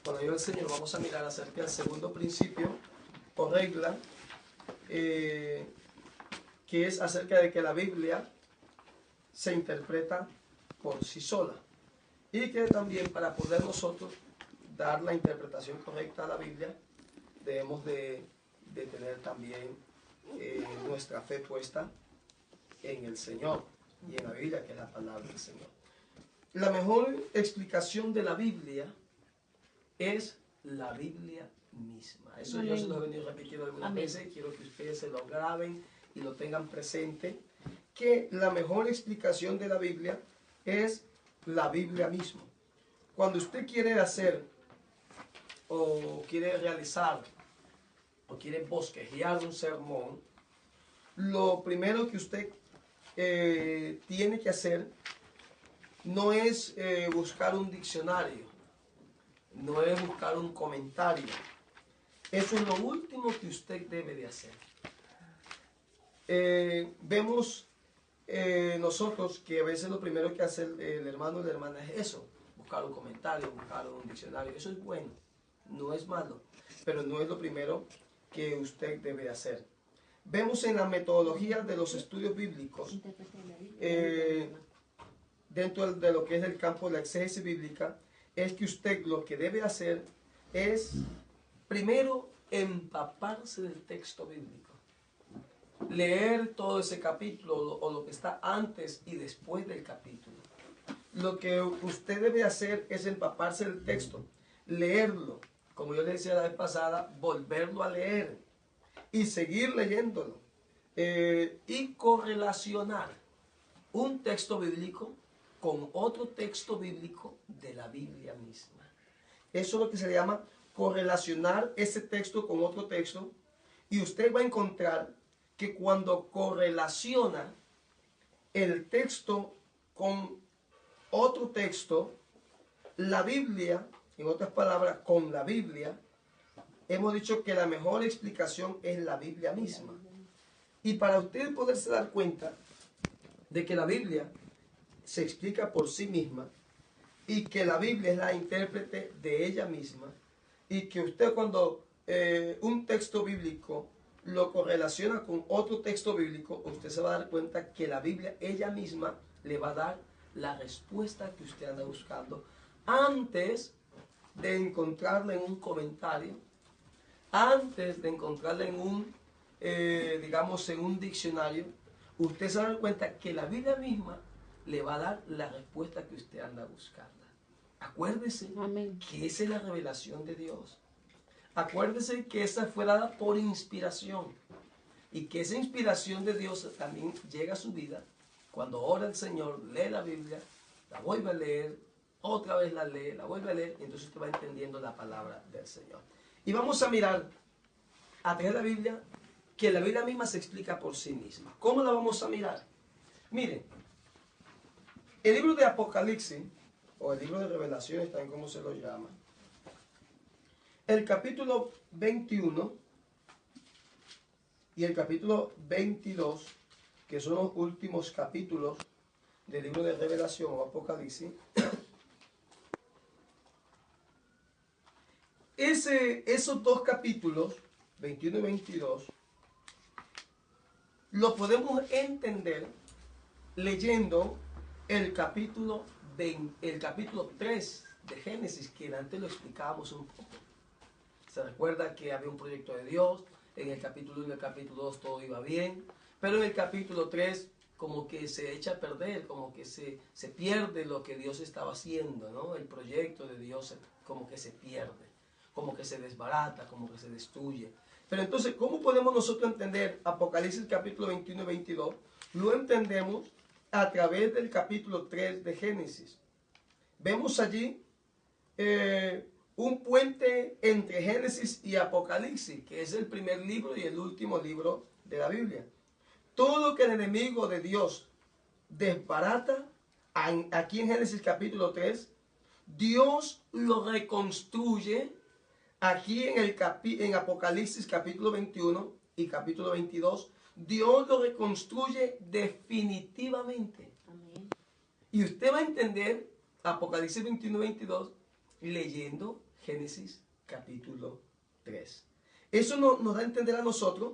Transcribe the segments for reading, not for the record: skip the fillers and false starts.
con la ayuda del Señor, vamos a mirar acerca del segundo principio o regla, que es acerca de que la Biblia se interpreta por sí sola. Y que también para poder nosotros dar la interpretación correcta a la Biblia, debemos de tener también nuestra fe puesta en el Señor y en la Biblia, que es la palabra del Señor. La mejor explicación de la Biblia es la Biblia misma. Eso yo se lo he venido repitiendo algunas veces. Quiero que ustedes se lo graben y lo tengan presente, que la mejor explicación de la Biblia es la Biblia misma. Cuando usted quiere hacer o quiere realizar o quiere bosquejear un sermón, lo primero que usted tiene que hacer no es buscar un diccionario, no es buscar un comentario. Eso es lo último que usted debe de hacer. Vemos nosotros que a veces lo primero que hace el hermano o la hermana es eso, buscar un comentario, buscar un diccionario. Eso es bueno, no es malo, pero no es lo primero que usted debe hacer. Vemos en la metodología de los estudios bíblicos, dentro de lo que es el campo de la exégesis bíblica, es que usted lo que debe hacer es primero empaparse del texto bíblico, leer todo ese capítulo o lo que está antes y después del capítulo. Lo que usted debe hacer es empaparse del texto, leerlo, como yo le decía la vez pasada, volverlo a leer y seguir leyéndolo y correlacionar un texto bíblico con otro texto bíblico de la Biblia misma. Eso es lo que se llama correlacionar ese texto con otro texto, y usted va a encontrar que cuando correlaciona el texto con otro texto, la Biblia, en otras palabras, con la Biblia, hemos dicho que la mejor explicación es la Biblia misma. Y para usted poderse dar cuenta de que la Biblia se explica por sí misma y que la Biblia es la intérprete de ella misma, y que usted cuando un texto bíblico lo correlaciona con otro texto bíblico, usted se va a dar cuenta que la Biblia ella misma le va a dar la respuesta que usted anda buscando antes de encontrarla en un comentario, antes de encontrarla en un, digamos, en un diccionario. Usted se va a dar cuenta que la Biblia misma le va a dar la respuesta que usted anda buscando. Acuérdese que esa es la revelación de Dios. Acuérdese que esa fue dada por inspiración, y que esa inspiración de Dios también llega a su vida cuando ora el Señor, lee la Biblia, la vuelve a leer, otra vez la lee, la vuelve a leer, y entonces usted va entendiendo la palabra del Señor. Y vamos a mirar a través de la Biblia que la Biblia misma se explica por sí misma. ¿Cómo la vamos a mirar? Miren, el libro de Apocalipsis, o el libro de Revelaciones, también como se lo llama, el capítulo 21 y el capítulo 22, que son los últimos capítulos del libro de Revelación o Apocalipsis, esos dos capítulos, 21 y 22, lo podemos entender leyendo el capítulo 3 de Génesis, que antes lo explicábamos un poco. Se recuerda que había un proyecto de Dios, en el capítulo 1 y el capítulo 2 todo iba bien, pero en el capítulo 3 como que se echa a perder, como que se pierde lo que Dios estaba haciendo, ¿no? El proyecto de Dios como que se pierde, como que se desbarata, como que se destruye. Pero entonces, ¿cómo podemos nosotros entender Apocalipsis capítulo 21 y 22? Lo entendemos a través del capítulo 3 de Génesis. Vemos allí un puente entre Génesis y Apocalipsis, que es el primer libro y el último libro de la Biblia. Todo lo que el enemigo de Dios desbarata, aquí en Génesis capítulo 3, Dios lo reconstruye aquí en Apocalipsis capítulo 21 y capítulo 22. Dios lo reconstruye definitivamente. Amén. Y usted va a entender Apocalipsis 21 y 22 leyendo Génesis capítulo 3. Eso nos da a entender a nosotros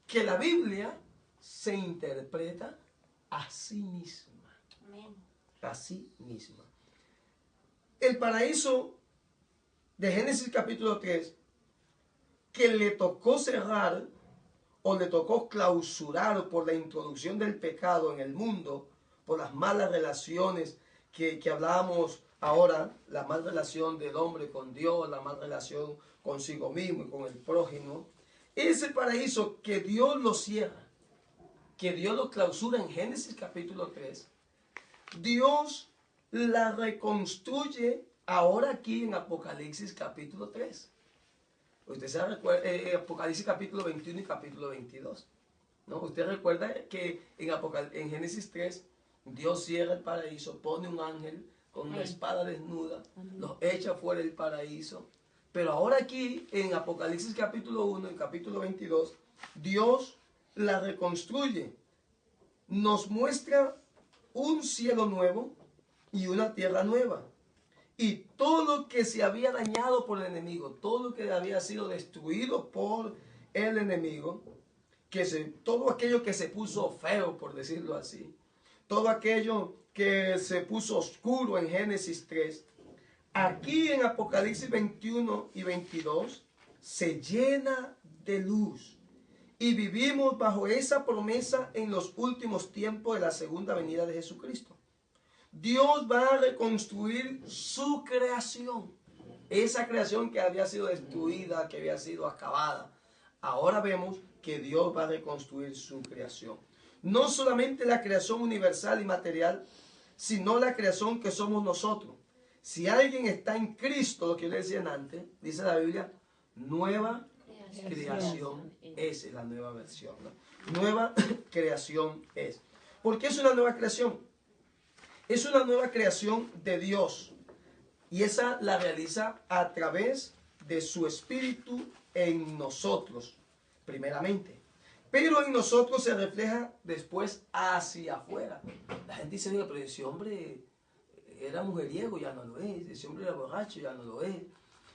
que la Biblia se interpreta a sí misma. Amén. A sí misma. El paraíso de Génesis capítulo 3, que le tocó cerrar o le tocó clausurar por la introducción del pecado en el mundo, por las malas relaciones que hablábamos ahora, la mala relación del hombre con Dios, la mala relación consigo mismo y con el prójimo, ese paraíso que Dios lo cierra, que Dios lo clausura en Génesis capítulo 3, Dios la reconstruye ahora aquí en Apocalipsis capítulo 3. Usted se recuerda, Apocalipsis capítulo 21 y capítulo 22. ¿No? Usted recuerda que en Génesis 3, Dios cierra el paraíso, pone un ángel con una espada desnuda, los echa fuera del paraíso. Pero ahora aquí en Apocalipsis capítulo 1 y capítulo 22, Dios la reconstruye. Nos muestra un cielo nuevo y una tierra nueva. Y todo lo que se había dañado por el enemigo, todo lo que había sido destruido por el enemigo, todo aquello que se puso feo, por decirlo así, todo aquello que se puso oscuro en Génesis 3, aquí en Apocalipsis 21 y 22 se llena de luz. Y vivimos bajo esa promesa en los últimos tiempos de la segunda venida de Jesucristo. Dios va a reconstruir su creación. Esa creación que había sido destruida, que había sido acabada. Ahora vemos que Dios va a reconstruir su creación. No solamente la creación universal y material, sino la creación que somos nosotros. Si alguien está en Cristo, lo que yo le decía antes, dice la Biblia, nueva creación es la nueva versión, ¿no? Nueva creación es. ¿Por qué es una nueva creación? Es una nueva creación de Dios. Y esa la realiza a través de su Espíritu en nosotros, primeramente. Pero en nosotros se refleja después hacia afuera. La gente dice, pero ese hombre era mujeriego, ya no lo es. Ese hombre era borracho, ya no lo es.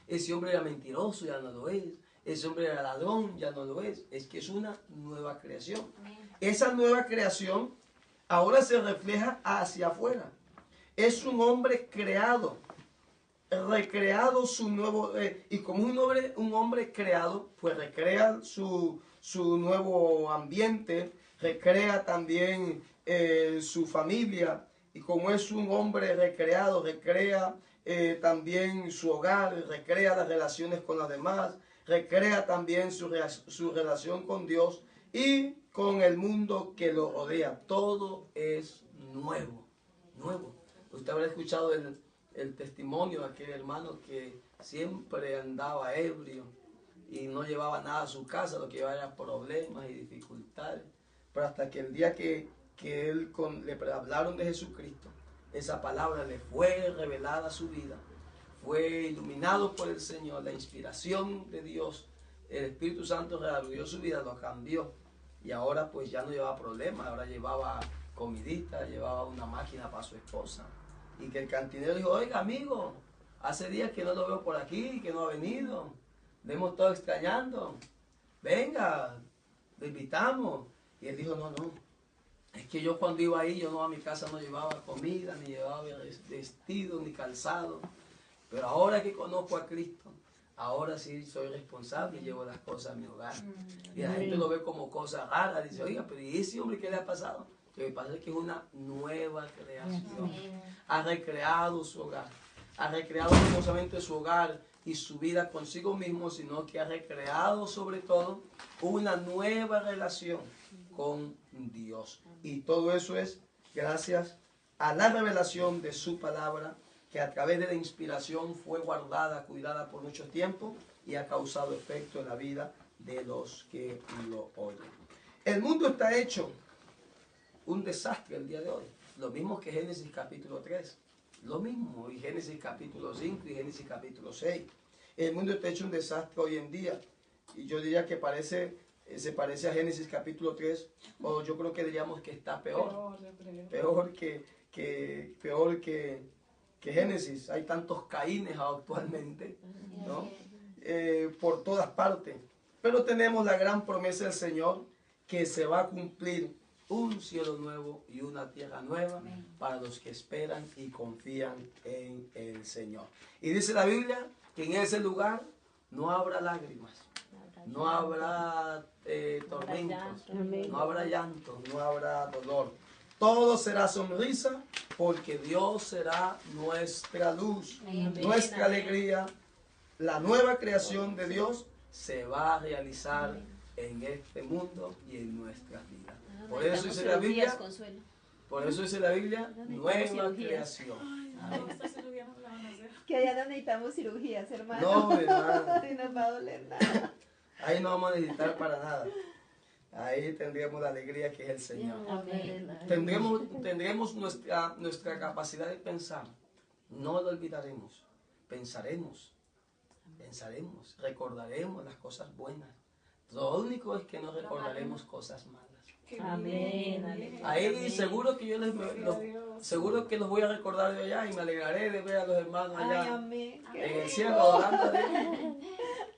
Ese hombre era mentiroso, ya no lo es. Ese hombre era ladrón, ya no lo es. Es que es una nueva creación. Esa nueva creación ahora se refleja hacia afuera. Es un hombre creado, recreado su nuevo, y como un hombre creado, pues recrea su nuevo ambiente, recrea también su familia, y como es un hombre recreado, recrea también su hogar, recrea las relaciones con los demás, recrea también su relación con Dios y con el mundo que lo rodea. Todo es nuevo, nuevo. Usted habrá escuchado el testimonio de aquel hermano que siempre andaba ebrio y no llevaba nada a su casa, lo que llevaba era problemas y dificultades. Pero hasta que el día que le hablaron de Jesucristo, esa palabra le fue revelada a su vida, fue iluminado por el Señor, la inspiración de Dios, el Espíritu Santo reabrió su vida, lo cambió. Y ahora pues ya no llevaba problemas, ahora llevaba comidita, llevaba una máquina para su esposa. Y que el cantinero dijo, oiga amigo, hace días que no lo veo por aquí, que no ha venido, le hemos estado extrañando, venga, lo invitamos. Y él dijo, no, es que yo cuando iba ahí, yo no a mi casa no llevaba comida, ni llevaba vestido, ni calzado. Pero ahora que conozco a Cristo, ahora sí soy responsable y llevo las cosas a mi hogar. Y la gente lo ve como cosa rara, dice, oiga, pero ¿y ese hombre qué le ha pasado? Lo que pasa es que es una nueva creación. Ha recreado su hogar. Ha recreado no solamente su hogar y su vida consigo mismo, sino que ha recreado sobre todo una nueva relación con Dios. Y todo eso es gracias a la revelación de su palabra, que a través de la inspiración fue guardada, cuidada por mucho tiempo y ha causado efecto en la vida de los que lo oyen. El mundo está hecho un desastre el día de hoy. Lo mismo que Génesis capítulo 3. Lo mismo, y Génesis capítulo 5 y Génesis capítulo 6. El mundo está hecho un desastre hoy en día. Y yo diría que se parece a Génesis capítulo 3, o yo creo que diríamos que está peor. Peor que que Génesis. Hay tantos Caínes actualmente, ¿no? Por todas partes. Pero tenemos la gran promesa del Señor que se va a cumplir un cielo nuevo y una tierra nueva para los que esperan y confían en el Señor. Y dice la Biblia que en ese lugar no habrá lágrimas, no habrá tormentos, no habrá llanto, no habrá dolor. Todo será sonrisa porque Dios será nuestra luz, nuestra alegría. La nueva creación de Dios se va a realizar en este mundo y en nuestras vidas. Por eso dice la Biblia, nueva creación. Que allá no necesitamos cirugías, hermano. No, hermano. Sí, nos va a doler nada. Ahí no vamos a necesitar para nada. Ahí tendremos la alegría que es el Señor. Amén. Tendremos nuestra capacidad de pensar. No lo olvidaremos. Pensaremos, recordaremos las cosas buenas. Lo único es que no recordaremos cosas malas. Amén. Ahí seguro que seguro que los voy a recordar de allá y me alegraré de ver a los hermanos allá. Ay, amén. En el cielo adorando a Dios.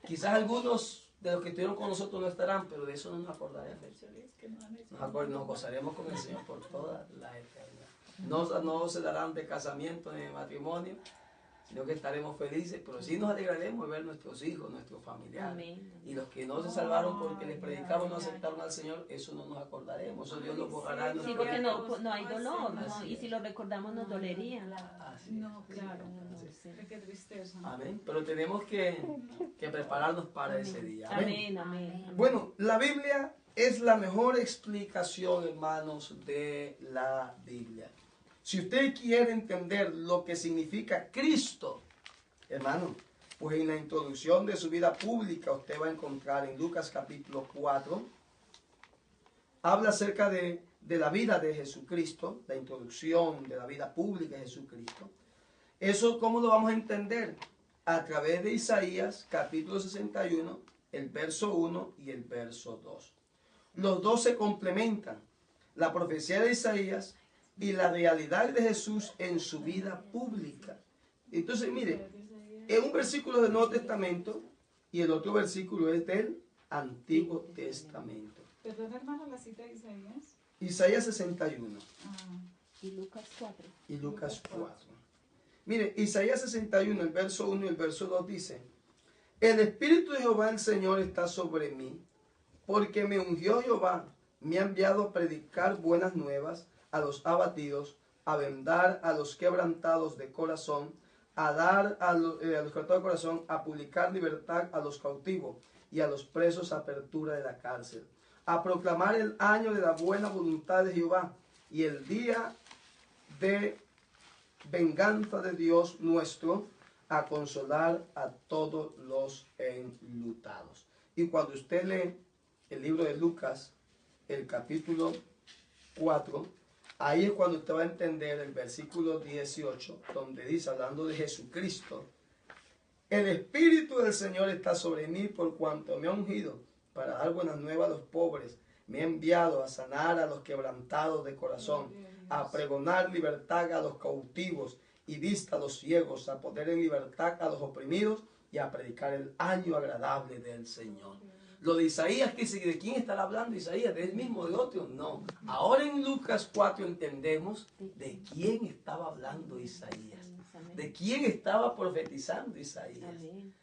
Quizás algunos de los que estuvieron con nosotros no estarán, pero de eso no nos acordaremos. Nos gozaremos con el Señor por toda la eternidad. No se darán de casamiento ni de matrimonio, sino que estaremos felices, pero sí nos alegraremos de ver nuestros hijos, nuestros familiares. Amén. Y los que no se salvaron porque les predicamos no aceptaron al Señor, eso no nos acordaremos, eso Dios lo borrará. Sí, porque no hay dolor, ¿no? Y si lo recordamos nos dolería. No, claro. Sí. Qué tristeza. Amén. Pero tenemos que prepararnos para ese día. Amén. Amén. Bueno, la Biblia es la mejor explicación, hermanos, de la Biblia. Si usted quiere entender lo que significa Cristo, hermano, pues en la introducción de su vida pública usted va a encontrar en Lucas capítulo 4, habla acerca de la vida de Jesucristo, la introducción de la vida pública de Jesucristo. Eso, ¿cómo lo vamos a entender? A través de Isaías capítulo 61, el verso 1 y el verso 2. Los dos se complementan. La profecía de Isaías y la realidad de Jesús en su vida pública. Entonces, mire, es un versículo del Nuevo Testamento y el otro versículo es del Antiguo Testamento. Perdón, hermano, la cita de Isaías. Isaías 61 Y Lucas 4. y Lucas 4. Mire, Isaías 61, el verso 1 y el verso 2 dice: El Espíritu de Jehová el Señor está sobre mí, porque me ungió Jehová, me ha enviado a predicar buenas nuevas a los abatidos, a vendar a los quebrantados de corazón, a dar a los quebrantados de corazón, a publicar libertad a los cautivos y a los presos apertura de la cárcel, a proclamar el año de la buena voluntad de Jehová y el día de venganza de Dios nuestro, a consolar a todos los enlutados. Y cuando usted lee el libro de Lucas, el capítulo 4, ahí es cuando usted va a entender el versículo 18, donde dice, hablando de Jesucristo: el Espíritu del Señor está sobre mí por cuanto me ha ungido para dar buenas nuevas a los pobres, me ha enviado a sanar a los quebrantados de corazón, a pregonar libertad a los cautivos y vista a los ciegos, a poner en libertad a los oprimidos y a predicar el año agradable del Señor. Lo de Isaías, ¿de quién estará hablando Isaías? ¿De él mismo, de otro? No. Ahora en Lucas 4 entendemos de quién estaba hablando Isaías, de quién estaba profetizando Isaías,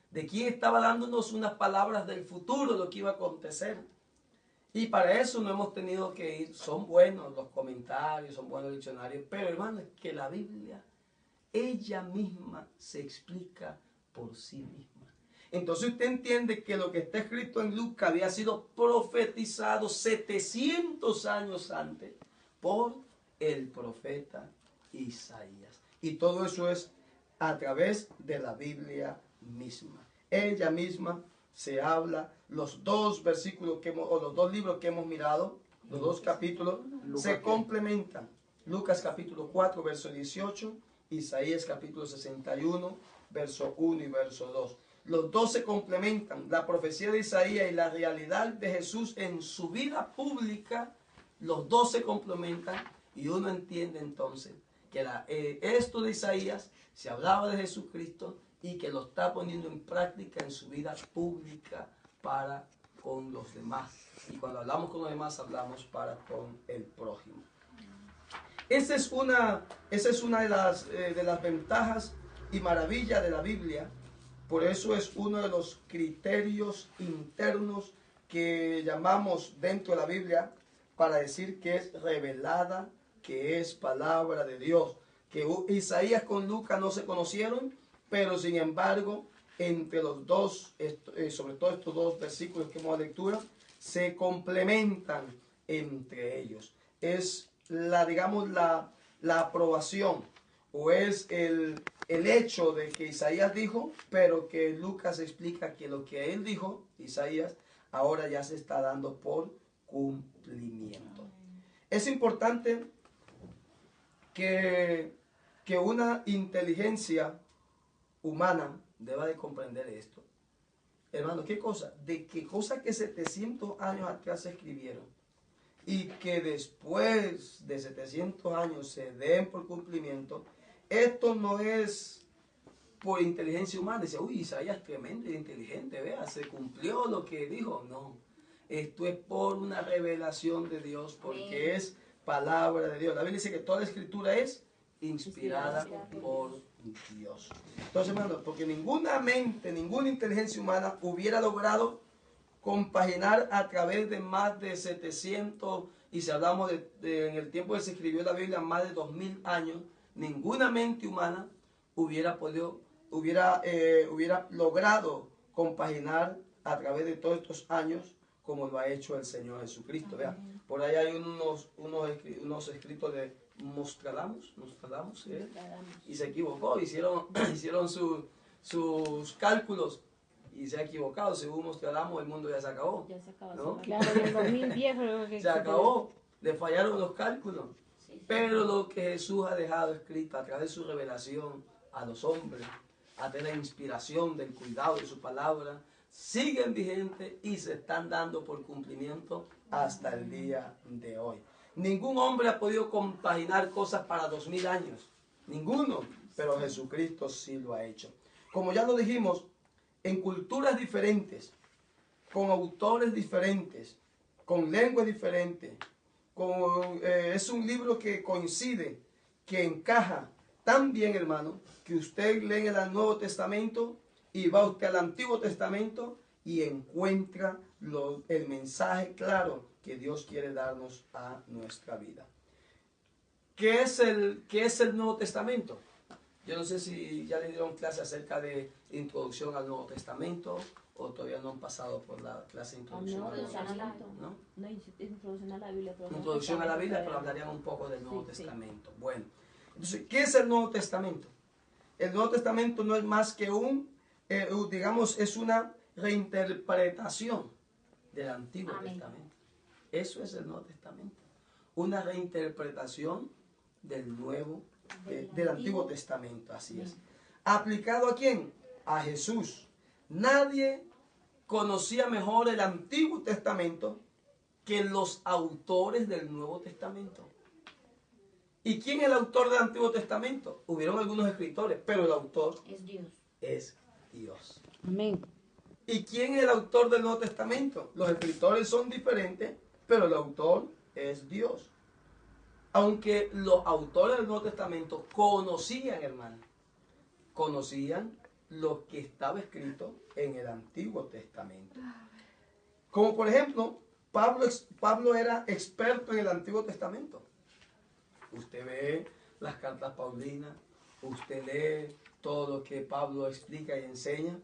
de quién estaba dándonos unas palabras del futuro, lo que iba a acontecer. Y para eso no hemos tenido que ir. Son buenos los comentarios, son buenos los diccionarios, pero hermano, es que la Biblia, ella misma se explica por sí misma. Entonces usted entiende que lo que está escrito en Lucas había sido profetizado 700 años antes por el profeta Isaías. Y todo eso es a través de la Biblia misma. Ella misma se habla, los dos versículos o los dos libros que hemos mirado, los dos capítulos, se complementan. Lucas capítulo 4, verso 18, Isaías capítulo 61, verso 1 y verso 2. Los dos se complementan. La profecía de Isaías y la realidad de Jesús en su vida pública, los dos se complementan y uno entiende entonces que esto de Isaías se hablaba de Jesucristo y que lo está poniendo en práctica en su vida pública para con los demás. Y cuando hablamos con los demás, hablamos para con el prójimo. Esa es una de las ventajas y maravillas de la Biblia. Por eso es uno de los criterios internos que llamamos dentro de la Biblia para decir que es revelada, que es palabra de Dios. Que Isaías con Lucas no se conocieron, pero sin embargo, entre los dos, sobre todo estos dos versículos que hemos lectura, se complementan entre ellos. Es digamos, la aprobación, o es el hecho de que Isaías dijo, pero que Lucas explica que lo que él dijo, Isaías, ahora ya se está dando por cumplimiento. Es importante que una inteligencia humana deba de comprender esto. Hermano, ¿qué cosa? De que cosas que 700 años atrás se escribieron y que después de 700 años se den por cumplimiento, esto no es por inteligencia humana. Dice, uy, Isaías es tremendo y inteligente, vea, se cumplió lo que dijo. No, esto es por una revelación de Dios, porque es palabra de Dios. La Biblia dice que toda la escritura es inspirada por Dios. Entonces, hermano, porque ninguna mente, ninguna inteligencia humana hubiera logrado compaginar a través de más de 700, y si hablamos en el tiempo que se escribió la Biblia, más de 2000 años, ninguna mente humana hubiera logrado compaginar a través de todos estos años como lo ha hecho el Señor Jesucristo. Vean, por ahí hay unos escritos de Nostradamus, y se equivocó, hicieron sus cálculos y se ha equivocado. Según Nostradamus, el mundo ya se acabó. Ya se acabó. ¿No? Claro, en el 2010 fue que se acabó, le fallaron los cálculos. Pero lo que Jesús ha dejado escrito a través de su revelación a los hombres, a través de la inspiración del cuidado de su palabra, siguen vigentes y se están dando por cumplimiento hasta el día de hoy. Ningún hombre ha podido compaginar cosas para 2000 años. Ninguno. Pero Jesucristo sí lo ha hecho. Como ya lo dijimos, en culturas diferentes, con autores diferentes, con lenguas diferentes, es un libro que coincide, que encaja tan bien, hermano, que usted lee el Nuevo Testamento y va usted al Antiguo Testamento y encuentra el mensaje claro que Dios quiere darnos a nuestra vida. ¿Qué es el Nuevo Testamento? Yo no sé si ya le dieron clase acerca de introducción al Nuevo Testamento o todavía no han pasado por la clase de introducción al Nuevo Testamento. ¿No? No, introducción a la Biblia. Introducción a la Biblia, pero hablarían un poco del Nuevo Testamento. Bueno, entonces, ¿qué es el Nuevo Testamento? El Nuevo Testamento no es más que digamos, es una reinterpretación del Antiguo Testamento. Eso es el Nuevo Testamento. Una reinterpretación del Antiguo Testamento, así es. ¿Aplicado a quién? A Jesús. Nadie conocía mejor el Antiguo Testamento que los autores del Nuevo Testamento. ¿Y quién es el autor del Antiguo Testamento? Hubieron algunos escritores, pero el autor es Dios. Es Dios. Amén. ¿Y quién es el autor del Nuevo Testamento? Los escritores son diferentes, pero el autor es Dios. Aunque los autores del Nuevo Testamento conocían, hermano, conocían lo que estaba escrito en el Antiguo Testamento. Como por ejemplo, Pablo era experto en el Antiguo Testamento. Usted ve las cartas paulinas, usted lee todo lo que Pablo explica y enseña.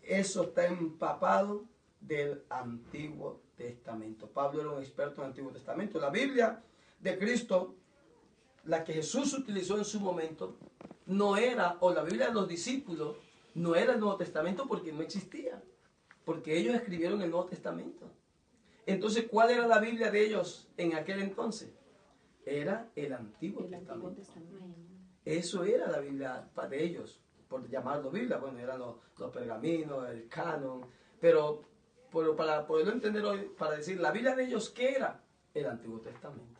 Eso está empapado del Antiguo Testamento. Pablo era un experto en el Antiguo Testamento. La Biblia de Cristo, la que Jesús utilizó en su momento, no era, o la Biblia de los discípulos, no era el Nuevo Testamento porque no existía. Porque ellos escribieron el Nuevo Testamento. Entonces, ¿cuál era la Biblia de ellos en aquel entonces? Era el Antiguo Testamento. Eso era la Biblia de ellos, por llamarlo Biblia. Bueno, eran los pergaminos, el canon. Pero para poderlo entender hoy, para decir, la Biblia de ellos, ¿qué era? El Antiguo Testamento.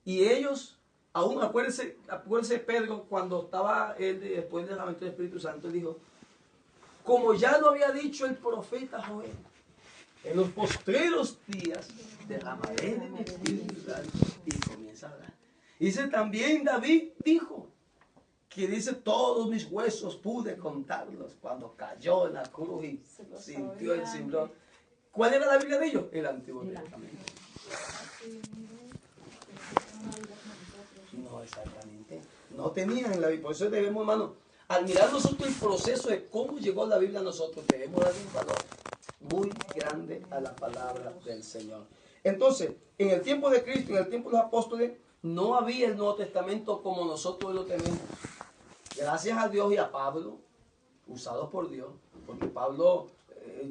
Y ellos, Aún acuérdese Pedro cuando estaba él después del derramamiento del Espíritu Santo, dijo, como ya lo había dicho el profeta Joel, en los postreros días derramaré de mi espíritu y comienza a hablar. Dice también David dijo, que dice todos mis huesos pude contarlos cuando cayó en la cruz y sintió el cimbrón. ¿Cuál era la Biblia de ellos? El Antiguo Testamento. No, exactamente. No tenían la Biblia. Por eso debemos, hermano, al mirar nosotros el proceso de cómo llegó la Biblia a nosotros, debemos darle un valor muy grande a la palabra del Señor. Entonces, en el tiempo de Cristo, en el tiempo de los apóstoles, no había el Nuevo Testamento como nosotros lo tenemos. Gracias a Dios y a Pablo, usado por Dios, porque Pablo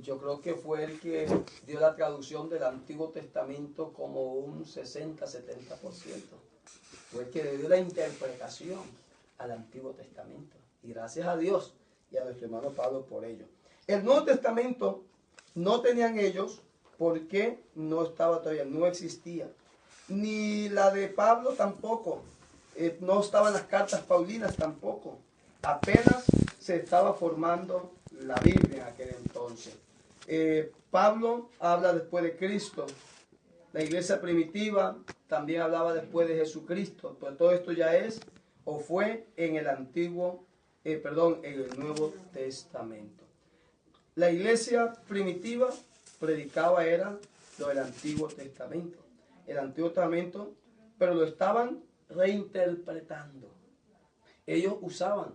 yo creo que fue el que dio la traducción del Antiguo Testamento como un 60-70%. Fue el que le dio la interpretación al Antiguo Testamento. Y gracias a Dios y a nuestro hermano Pablo por ello. El Nuevo Testamento no tenían ellos porque no estaba todavía, no existía. Ni la de Pablo tampoco. No estaban las cartas paulinas tampoco. Apenas se estaba formando la Biblia en aquel entonces. Pablo habla después de Cristo. La iglesia primitiva también hablaba después de Jesucristo. Pero todo esto ya es o fue en el en el Nuevo Testamento. La iglesia primitiva predicaba era lo del Antiguo Testamento. El Antiguo Testamento, pero lo estaban reinterpretando. Ellos usaban,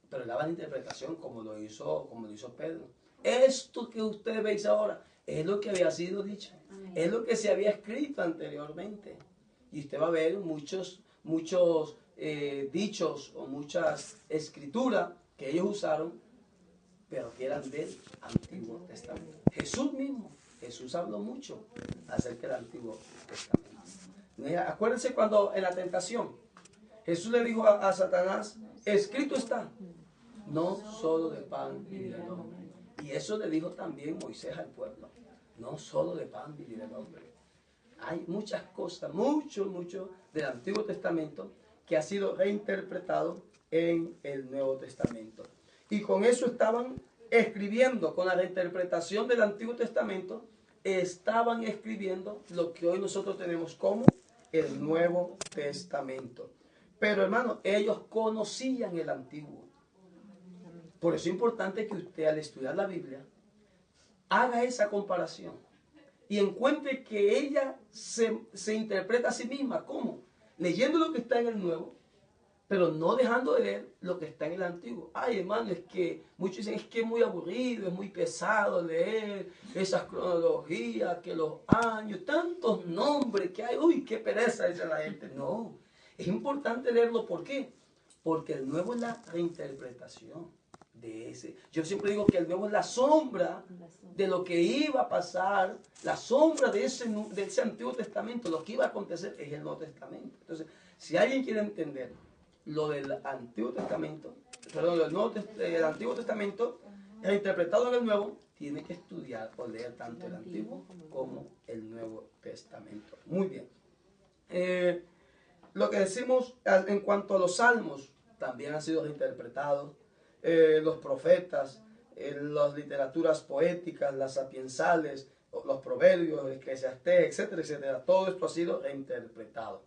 pero daban interpretación como lo hizo Pedro. Esto que ustedes veis ahora es lo que había sido dicho. Amén. Es lo que se había escrito anteriormente. Y usted va a ver muchos dichos o muchas escrituras que ellos usaron, pero que eran del Antiguo Testamento. Jesús habló mucho acerca del Antiguo Testamento. Acuérdense cuando en la tentación Jesús le dijo a Satanás, escrito está, no solo de pan vivirá el hombre. Y eso le dijo también Moisés al pueblo, no solo de pan vivirá el hombre. Hay muchas cosas, mucho del Antiguo Testamento que ha sido reinterpretado en el Nuevo Testamento. Y con eso estaban escribiendo, con la reinterpretación del Antiguo Testamento, estaban escribiendo lo que hoy nosotros tenemos como el Nuevo Testamento. Pero hermano, ellos conocían el Antiguo. Por eso es importante que usted al estudiar la Biblia haga esa comparación y encuentre que ella se interpreta a sí misma. ¿Cómo? Leyendo lo que está en el Nuevo, pero no dejando de leer lo que está en el Antiguo. Ay, hermano, es que muchos dicen, es que es muy aburrido, es muy pesado leer esas cronologías, que los años, tantos nombres que hay. Uy, qué pereza, dice la gente. No, es importante leerlo. ¿Por qué? Porque el Nuevo es la reinterpretación de ese. Yo siempre digo que el Nuevo es la sombra de lo que iba a pasar, la sombra de ese Antiguo Testamento, lo que iba a acontecer es el Nuevo Testamento. Entonces, si alguien quiere entender lo del Antiguo Testamento, el Antiguo Testamento reinterpretado en el Nuevo, tiene que estudiar o leer tanto el Antiguo como el Nuevo Testamento. Muy bien. Lo que decimos en cuanto a los salmos, también han sido reinterpretados. Los profetas, las literaturas poéticas, las sapiensales, los proverbios, el Eclesiastés, etcétera, etcétera. Todo esto ha sido reinterpretado.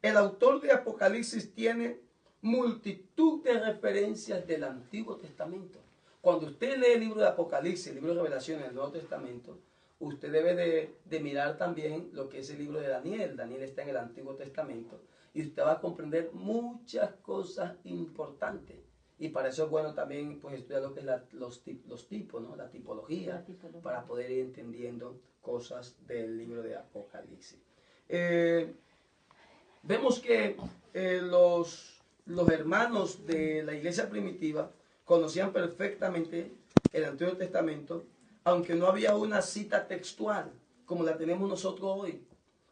El autor de Apocalipsis tiene multitud de referencias del Antiguo Testamento. Cuando usted lee el libro de Apocalipsis, el libro de Revelaciones del Nuevo Testamento, usted debe de mirar también lo que es el libro de Daniel. Daniel está en el Antiguo Testamento y usted va a comprender muchas cosas importantes. Y para eso es bueno también pues, estudiar lo que es los tipos, ¿no? La tipología, para poder ir entendiendo cosas del libro de Apocalipsis. Vemos que los hermanos de la iglesia primitiva conocían perfectamente el Antiguo Testamento, aunque no había una cita textual como la tenemos nosotros hoy,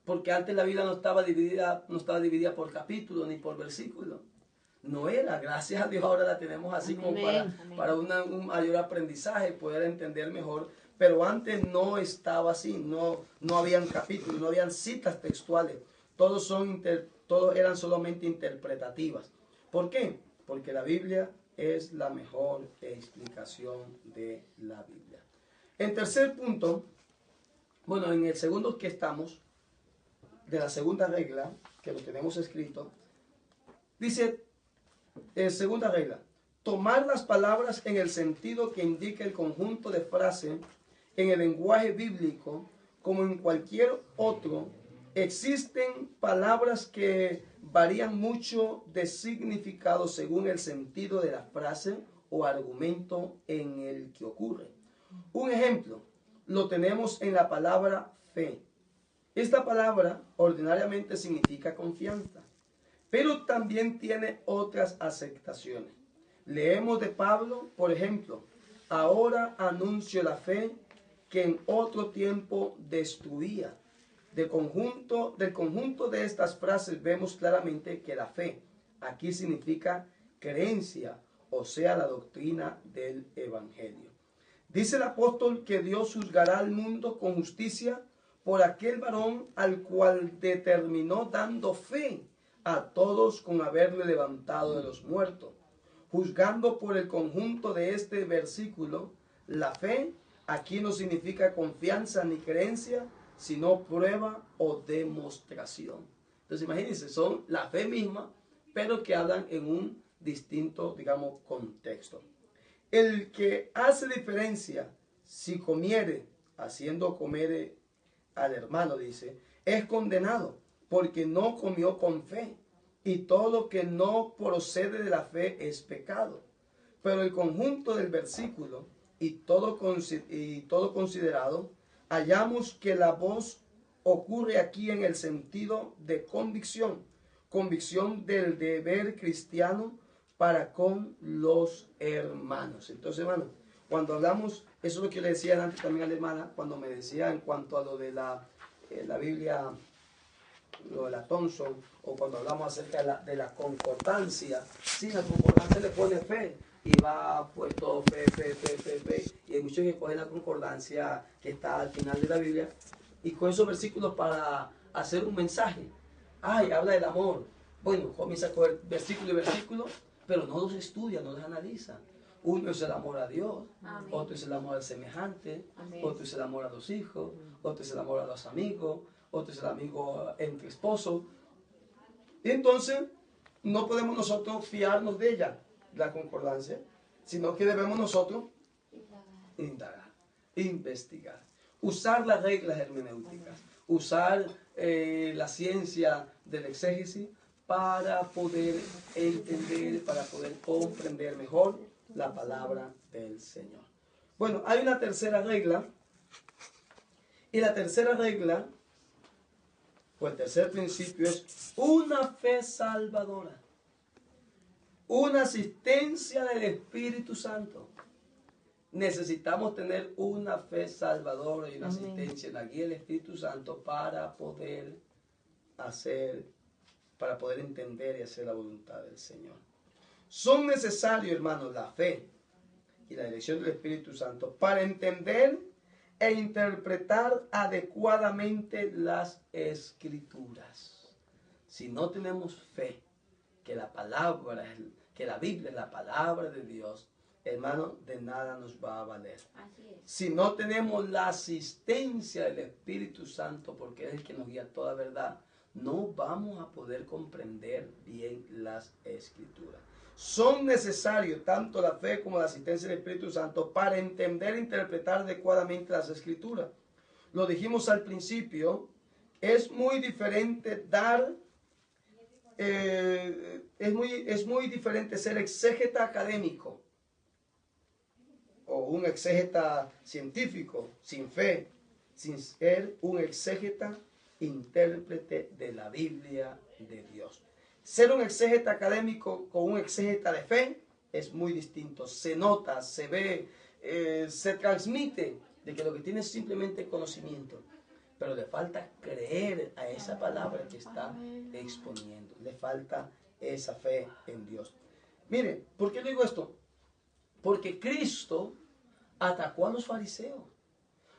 porque antes la Biblia no estaba dividida por capítulo ni por versículo. No era, gracias a Dios ahora la tenemos así como para un mayor aprendizaje, poder entender mejor, pero antes no estaba así, no habían capítulos, no habían citas textuales, todo todos eran solamente interpretativas. ¿Por qué? Porque la Biblia es la mejor explicación de la Biblia. En tercer punto, bueno, en el segundo que estamos, de la segunda regla, que lo tenemos escrito, dice, segunda regla, tomar las palabras en el sentido que indica el conjunto de frases en el lenguaje bíblico, como en cualquier otro. Existen palabras que varían mucho de significado según el sentido de la frase o argumento en el que ocurre. Un ejemplo lo tenemos en la palabra fe. Esta palabra ordinariamente significa confianza, pero también tiene otras aceptaciones. Leemos de Pablo, por ejemplo, ahora anuncio la fe que en otro tiempo destruía. Del conjunto de estas frases vemos claramente que la fe aquí significa creencia, o sea, la doctrina del Evangelio. Dice el apóstol que Dios juzgará al mundo con justicia por aquel varón al cual determinó dando fe a todos con haberle levantado de los muertos. Juzgando por el conjunto de este versículo, la fe aquí no significa confianza ni creencia, sino prueba o demostración. Entonces imagínense, son la fe misma, pero que hablan en un distinto, digamos, contexto. El que hace diferencia si comiere, haciendo comer al hermano, dice, es condenado, porque no comió con fe, y todo lo que no procede de la fe es pecado. Pero el conjunto del versículo y todo considerado, hallamos que la voz ocurre aquí en el sentido de convicción, convicción del deber cristiano para con los hermanos. Entonces, hermano, cuando hablamos, eso es lo que le decía antes también a la hermana, cuando me decía en cuanto a lo de la Biblia, lo de la Thompson, o cuando hablamos acerca de la concordancia. Sí, la concordancia le pone fe, y va pues todo fe, y hay muchos que cogen la concordancia que está al final de la Biblia, y con esos versículos para hacer un mensaje. Ay, habla del amor. Bueno, comienza a coger versículo y versículo, pero no los estudia, no los analiza. Uno es el amor a Dios, amén. Otro es el amor al semejante, amén. Otro es el amor a los hijos, otro es el amor a los amigos, otro es el amigo entre esposos. Y entonces no podemos nosotros fiarnos de ella, la concordancia, sino que debemos nosotros indagar, investigar, usar las reglas hermenéuticas, usar la ciencia del exégesis para poder entender, para poder comprender mejor la palabra del Señor. Bueno, hay una tercera regla, y la tercera regla, o el tercer principio, es una fe salvadora, una asistencia del Espíritu Santo. Necesitamos tener una fe salvadora y una asistencia en la guía del Espíritu Santo para poder entender y hacer la voluntad del Señor. Son necesarios, hermanos, la fe y la dirección del Espíritu Santo para entender e interpretar adecuadamente las Escrituras. Si no tenemos fe que la Biblia es la palabra de Dios, hermano, de nada nos va a valer. Si no tenemos la asistencia del Espíritu Santo, porque es el que nos guía a toda verdad, no vamos a poder comprender bien las Escrituras. Son necesarios tanto la fe como la asistencia del Espíritu Santo para entender e interpretar adecuadamente las Escrituras. Lo dijimos al principio, es muy diferente es muy diferente ser exégeta académico o un exégeta científico sin fe, sin ser un exégeta intérprete de la Biblia de Dios. Ser un exégeta académico con un exégeta de fe es muy distinto. Se nota, se ve, se transmite de que lo que tiene es simplemente conocimiento, pero le falta creer a esa palabra que está exponiendo. Le falta esa fe en Dios. Mire, ¿por qué digo esto? Porque Cristo atacó a los fariseos.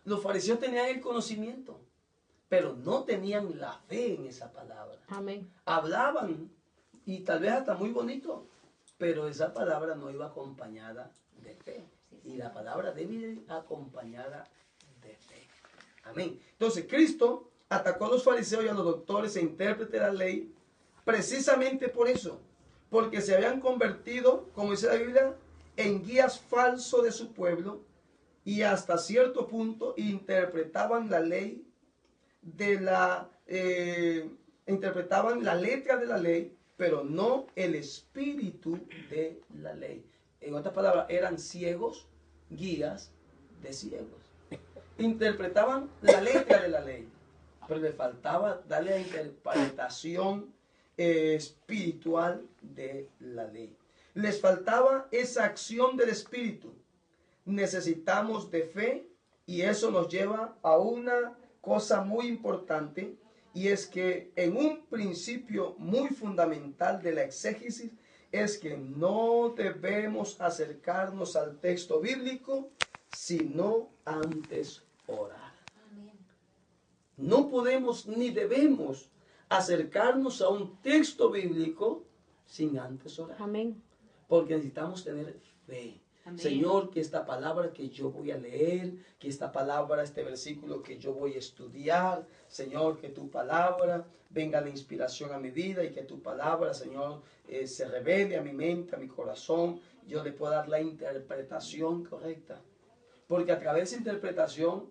Los fariseos tenían el conocimiento, pero no tenían la fe en esa palabra. Amén. Hablaban, y tal vez hasta muy bonito, pero esa palabra no iba acompañada de fe. Y la palabra debe ir acompañada de fe. Amén. Entonces, Cristo atacó a los fariseos y a los doctores e intérpretes de la ley precisamente por eso, porque se habían convertido, como dice la Biblia, en guías falsos de su pueblo y hasta cierto punto interpretaban la ley interpretaban la letra de la ley, pero no el espíritu de la ley. En otras palabras, eran ciegos, guías de ciegos. Interpretaban la letra de la ley, pero le faltaba darle la interpretación espiritual de la ley. Les faltaba esa acción del espíritu. Necesitamos de fe, y eso nos lleva a una cosa muy importante, y es que en un principio muy fundamental de la exégesis es que no debemos acercarnos al texto bíblico sino antes orar. No podemos ni debemos acercarnos a un texto bíblico sin antes orar. Amén. Porque necesitamos tener fe. Amén. Señor, que esta palabra que yo voy a leer, que esta palabra, este versículo que yo voy a estudiar, Señor, que tu palabra venga la inspiración a mi vida y que tu palabra, Señor, se revele a mi mente, a mi corazón, yo le pueda dar la interpretación correcta. Porque a través de esa interpretación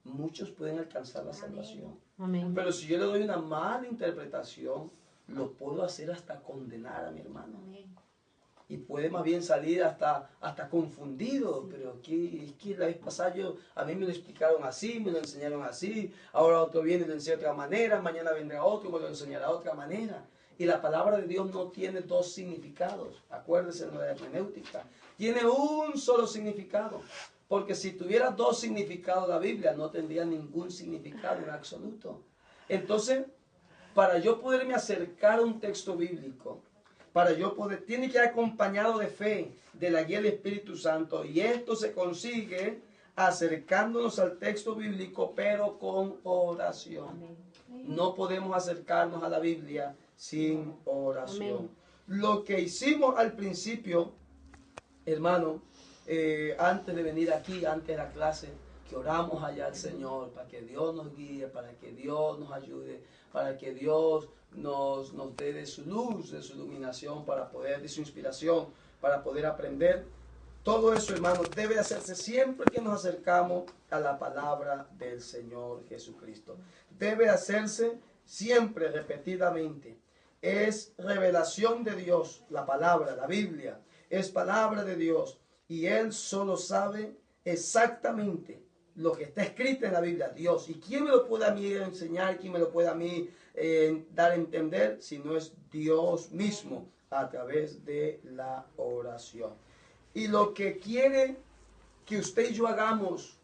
muchos pueden alcanzar la salvación. Amén. Pero si yo le doy una mala interpretación, lo puedo hacer hasta condenar a mi hermano. Y puede más bien salir hasta confundido, pero es que la vez pasada a mí me lo explicaron así, me lo enseñaron así, ahora otro viene y lo enseña de otra manera, mañana vendrá otro y me lo enseñará de otra manera. Y la palabra de Dios no tiene dos significados, acuérdense de la hermenéutica, tiene un solo significado, porque si tuviera dos significados la Biblia no tendría ningún significado en absoluto. Entonces, para yo poderme acercar a un texto bíblico, tiene que ir acompañado de fe, de la guía del Espíritu Santo, y esto se consigue acercándonos al texto bíblico, pero con oración. No podemos acercarnos a la Biblia sin oración. Lo que hicimos al principio, hermano, antes de venir aquí, antes de la clase, que oramos allá al Señor para que Dios nos guíe, para que Dios nos ayude, para que Dios nos dé de su luz, de su iluminación, de su inspiración, para poder aprender. Todo eso, hermanos, debe hacerse siempre que nos acercamos a la palabra del Señor Jesucristo. Debe hacerse siempre, repetidamente. Es revelación de Dios, la palabra, la Biblia, es palabra de Dios, y Él solo sabe exactamente lo que está escrito en la Biblia, Dios. ¿Y quién me lo puede a mí enseñar? ¿Quién me lo puede a mí dar a entender? Si no es Dios mismo a través de la oración. Y lo que quiere que usted y yo hagamos,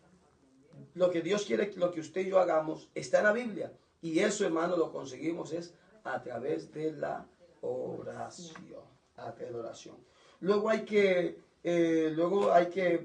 lo que Dios quiere que usted y yo hagamos, está en la Biblia. Y eso, hermano, lo conseguimos es a través de la oración. A través de la oración. Luego hay que,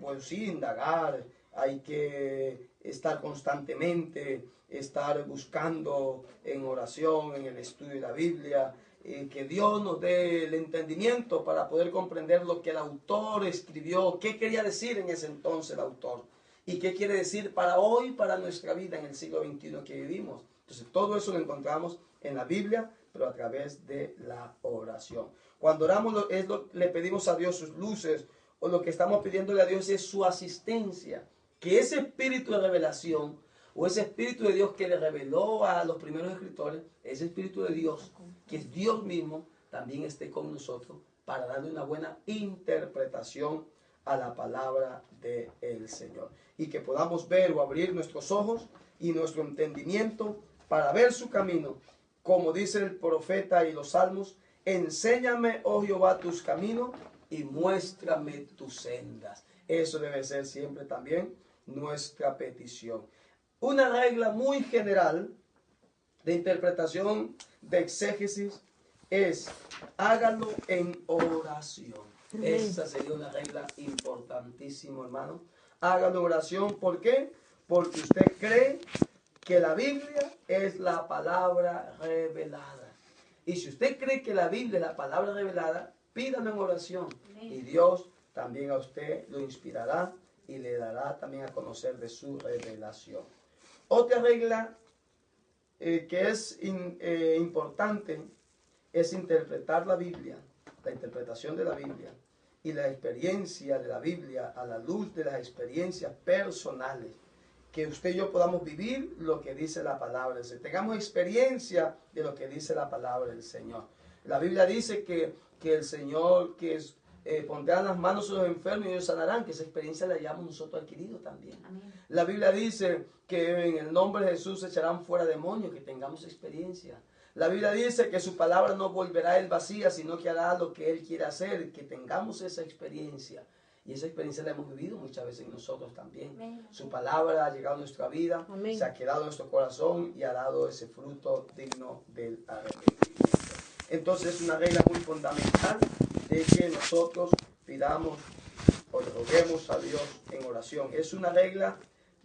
pues sí, indagar. Hay que estar constantemente, estar buscando en oración, en el estudio de la Biblia, que Dios nos dé el entendimiento para poder comprender lo que el autor escribió, qué quería decir en ese entonces el autor, y qué quiere decir para hoy, para nuestra vida en el siglo XXI que vivimos. Entonces todo eso lo encontramos en la Biblia, pero a través de la oración. Cuando oramos le pedimos a Dios sus luces, o lo que estamos pidiéndole a Dios es su asistencia. Que ese espíritu de revelación, o ese espíritu de Dios que le reveló a los primeros escritores, ese espíritu de Dios, que es Dios mismo, también esté con nosotros para darle una buena interpretación a la palabra del Señor. Y que podamos ver o abrir nuestros ojos y nuestro entendimiento para ver su camino. Como dice el profeta y los salmos, enséñame, oh Jehová, tus caminos y muéstrame tus sendas. Eso debe ser siempre también nuestra petición. Una regla muy general de interpretación de exégesis es hágalo en oración. Esa sería una regla importantísima, hermano. Hágalo en oración. ¿Por qué? Porque usted cree que la Biblia es la palabra revelada. Y si usted cree que la Biblia es la palabra revelada, pídalo en oración. Y Dios también a usted lo inspirará y le dará también a conocer de su revelación. Otra regla que es importante es interpretar la Biblia, la interpretación de la Biblia y la experiencia de la Biblia a la luz de las experiencias personales. Que usted y yo podamos vivir lo que dice la palabra del Señor. Tengamos experiencia de lo que dice la palabra del Señor. La Biblia dice que el Señor pondrá las manos sobre los enfermos y ellos sanarán, que esa experiencia la hayamos nosotros adquirido también. Amén. La Biblia dice que en el nombre de Jesús se echarán fuera demonios, que tengamos experiencia. La Biblia dice que su palabra no volverá él vacía, sino que hará lo que él quiere hacer, que tengamos esa experiencia. Y esa experiencia la hemos vivido muchas veces nosotros también. Amén. Su palabra ha llegado a nuestra vida, Amén. se ha quedado en nuestro corazón y ha dado ese fruto digno del arrepentimiento. Entonces es una regla muy fundamental de que nosotros pidamos o le roguemos a Dios en oración. Es una regla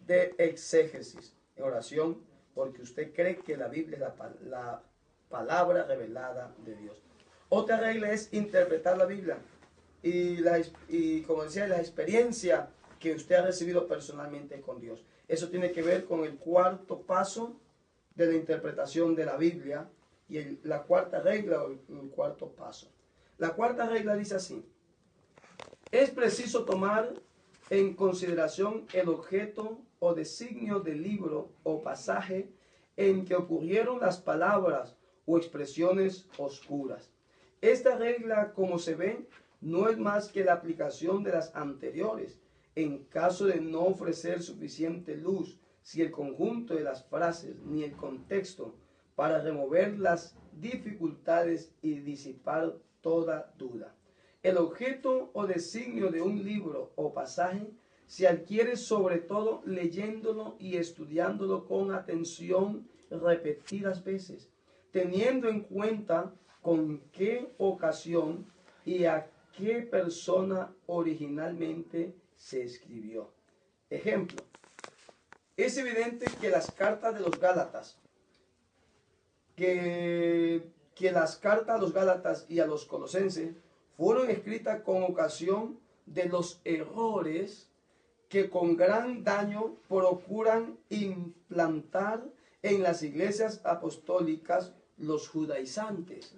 de exégesis en oración porque usted cree que la Biblia es la palabra revelada de Dios. Otra regla es interpretar la Biblia. Y como decía, la experiencia que usted ha recibido personalmente con Dios. Eso tiene que ver con el cuarto paso de la interpretación de la Biblia y la cuarta regla o el cuarto paso. La cuarta regla dice así: es preciso tomar en consideración el objeto o designio del libro o pasaje en que ocurrieron las palabras o expresiones oscuras. Esta regla, como se ve, no es más que la aplicación de las anteriores, en caso de no ofrecer suficiente luz, si el conjunto de las frases ni el contexto, para remover las dificultades y disipar toda duda. El objeto o designio de un libro o pasaje se adquiere sobre todo leyéndolo y estudiándolo con atención repetidas veces, teniendo en cuenta con qué ocasión y a qué persona originalmente se escribió. Ejemplo, es evidente que las cartas de los Gálatas, que las cartas a los Gálatas y a los Colosenses fueron escritas con ocasión de los errores que con gran daño procuran implantar en las iglesias apostólicas los judaizantes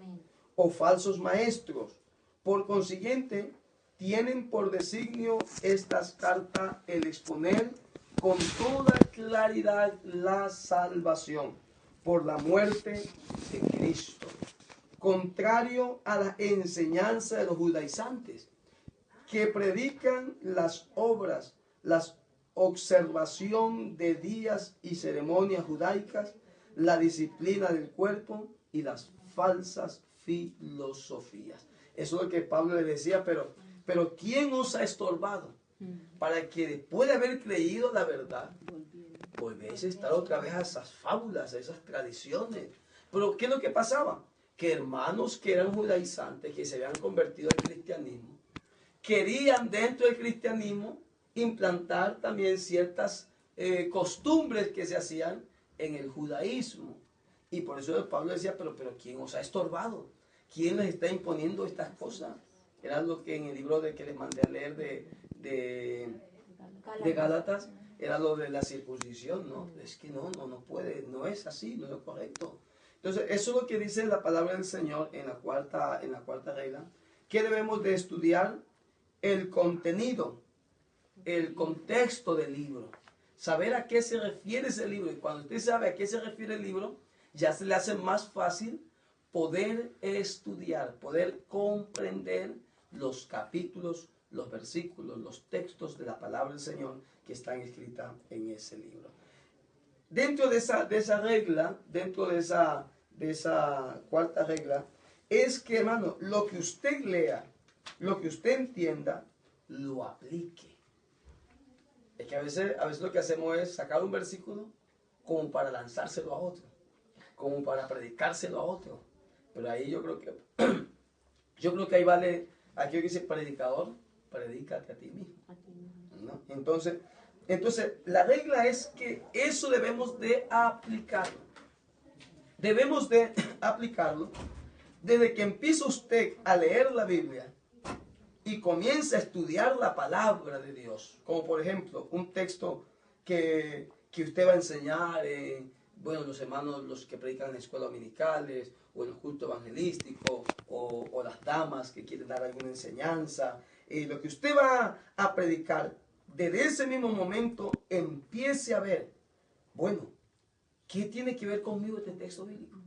o falsos maestros. Por consiguiente, tienen por designio estas cartas el exponer con toda claridad la salvación por la muerte de Cristo, contrario a la enseñanza de los judaizantes, que predican las obras, la observación de días y ceremonias judaicas, la disciplina del cuerpo y las falsas filosofías. Eso es lo que Pablo le decía, pero ¿quién os ha estorbado? Para que después de haber creído la verdad, volvéis a estar otra vez a esas fábulas, a esas tradiciones. Pero ¿qué es lo que pasaba? Que hermanos que eran judaizantes, que se habían convertido al cristianismo, querían dentro del cristianismo implantar también ciertas costumbres que se hacían en el judaísmo. Y por eso Pablo decía, pero ¿quién os ha estorbado? ¿Quién les está imponiendo estas cosas? Era lo que en el libro que les mandé a leer de Gálatas, era lo de la circuncisión, ¿no? Es que no puede, no es así, no es correcto. Entonces, eso es lo que dice la palabra del Señor en la cuarta regla, que debemos de estudiar el contenido, el contexto del libro, saber a qué se refiere ese libro. Y cuando usted sabe a qué se refiere el libro, ya se le hace más fácil poder estudiar, poder comprender los capítulos, los versículos, los textos de la palabra del Señor que están escritas en ese libro. Dentro de esa regla, dentro de esa cuarta regla, es que, hermano, lo que usted lea, lo que usted entienda, lo aplique. Es que a veces lo que hacemos es sacar un versículo como para lanzárselo a otro, como para predicárselo a otro. Pero ahí yo creo que ahí vale, aquí dice predicador, predícate a ti mismo, ¿no? Entonces, Entonces, la regla es que eso debemos de aplicarlo. Debemos de aplicarlo desde que empieza usted a leer la Biblia y comienza a estudiar la palabra de Dios. Como por ejemplo, un texto que usted va a enseñar, bueno, los hermanos, los que predican en escuelas dominicales, o en el culto evangelístico, o las damas que quieren dar alguna enseñanza. Lo que usted va a predicar, desde ese mismo momento empiece a ver, bueno, ¿qué tiene que ver conmigo este texto bíblico?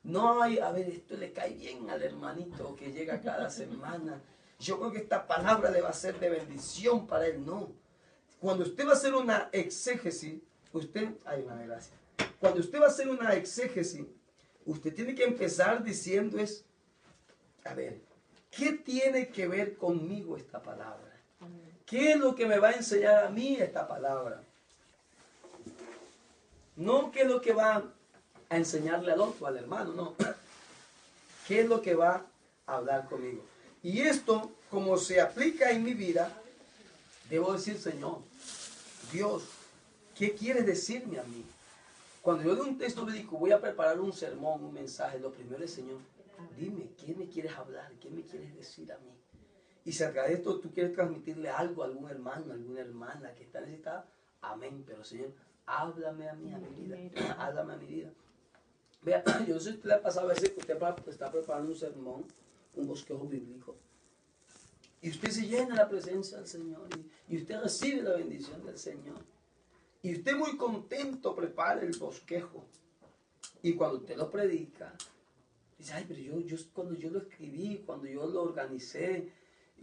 No hay, a ver, esto le cae bien al hermanito que llega cada semana. Yo creo que esta palabra le va a ser de bendición para él. No. Cuando usted va a hacer una exégesis, Cuando usted va a hacer una exégesis, usted tiene que empezar diciendo a ver, ¿qué tiene que ver conmigo esta palabra? ¿Qué es lo que me va a enseñar a mí esta palabra? No qué es lo que va a enseñarle al otro, al hermano, no. ¿Qué es lo que va a hablar conmigo? Y esto, como se aplica en mi vida, debo decir, Señor, Dios, ¿qué quieres decirme a mí? Cuando yo leo un texto bíblico, voy a preparar un sermón, un mensaje, lo primero es, Señor, dime, ¿qué me quieres hablar? ¿Qué me quieres decir a mí? Y si a través de esto tú quieres transmitirle algo a algún hermano, a alguna hermana que está necesitada, amén. Pero, Señor, háblame a mí, a mi vida. Háblame a mi vida. Vea, yo no sé si usted le ha pasado a veces que usted está preparando un sermón, un bosquejo bíblico, y usted se llena de la presencia del Señor, y usted recibe la bendición del Señor. Y usted muy contento prepara el bosquejo. Y cuando usted lo predica, dice, ay, pero cuando yo lo escribí, cuando yo lo organicé,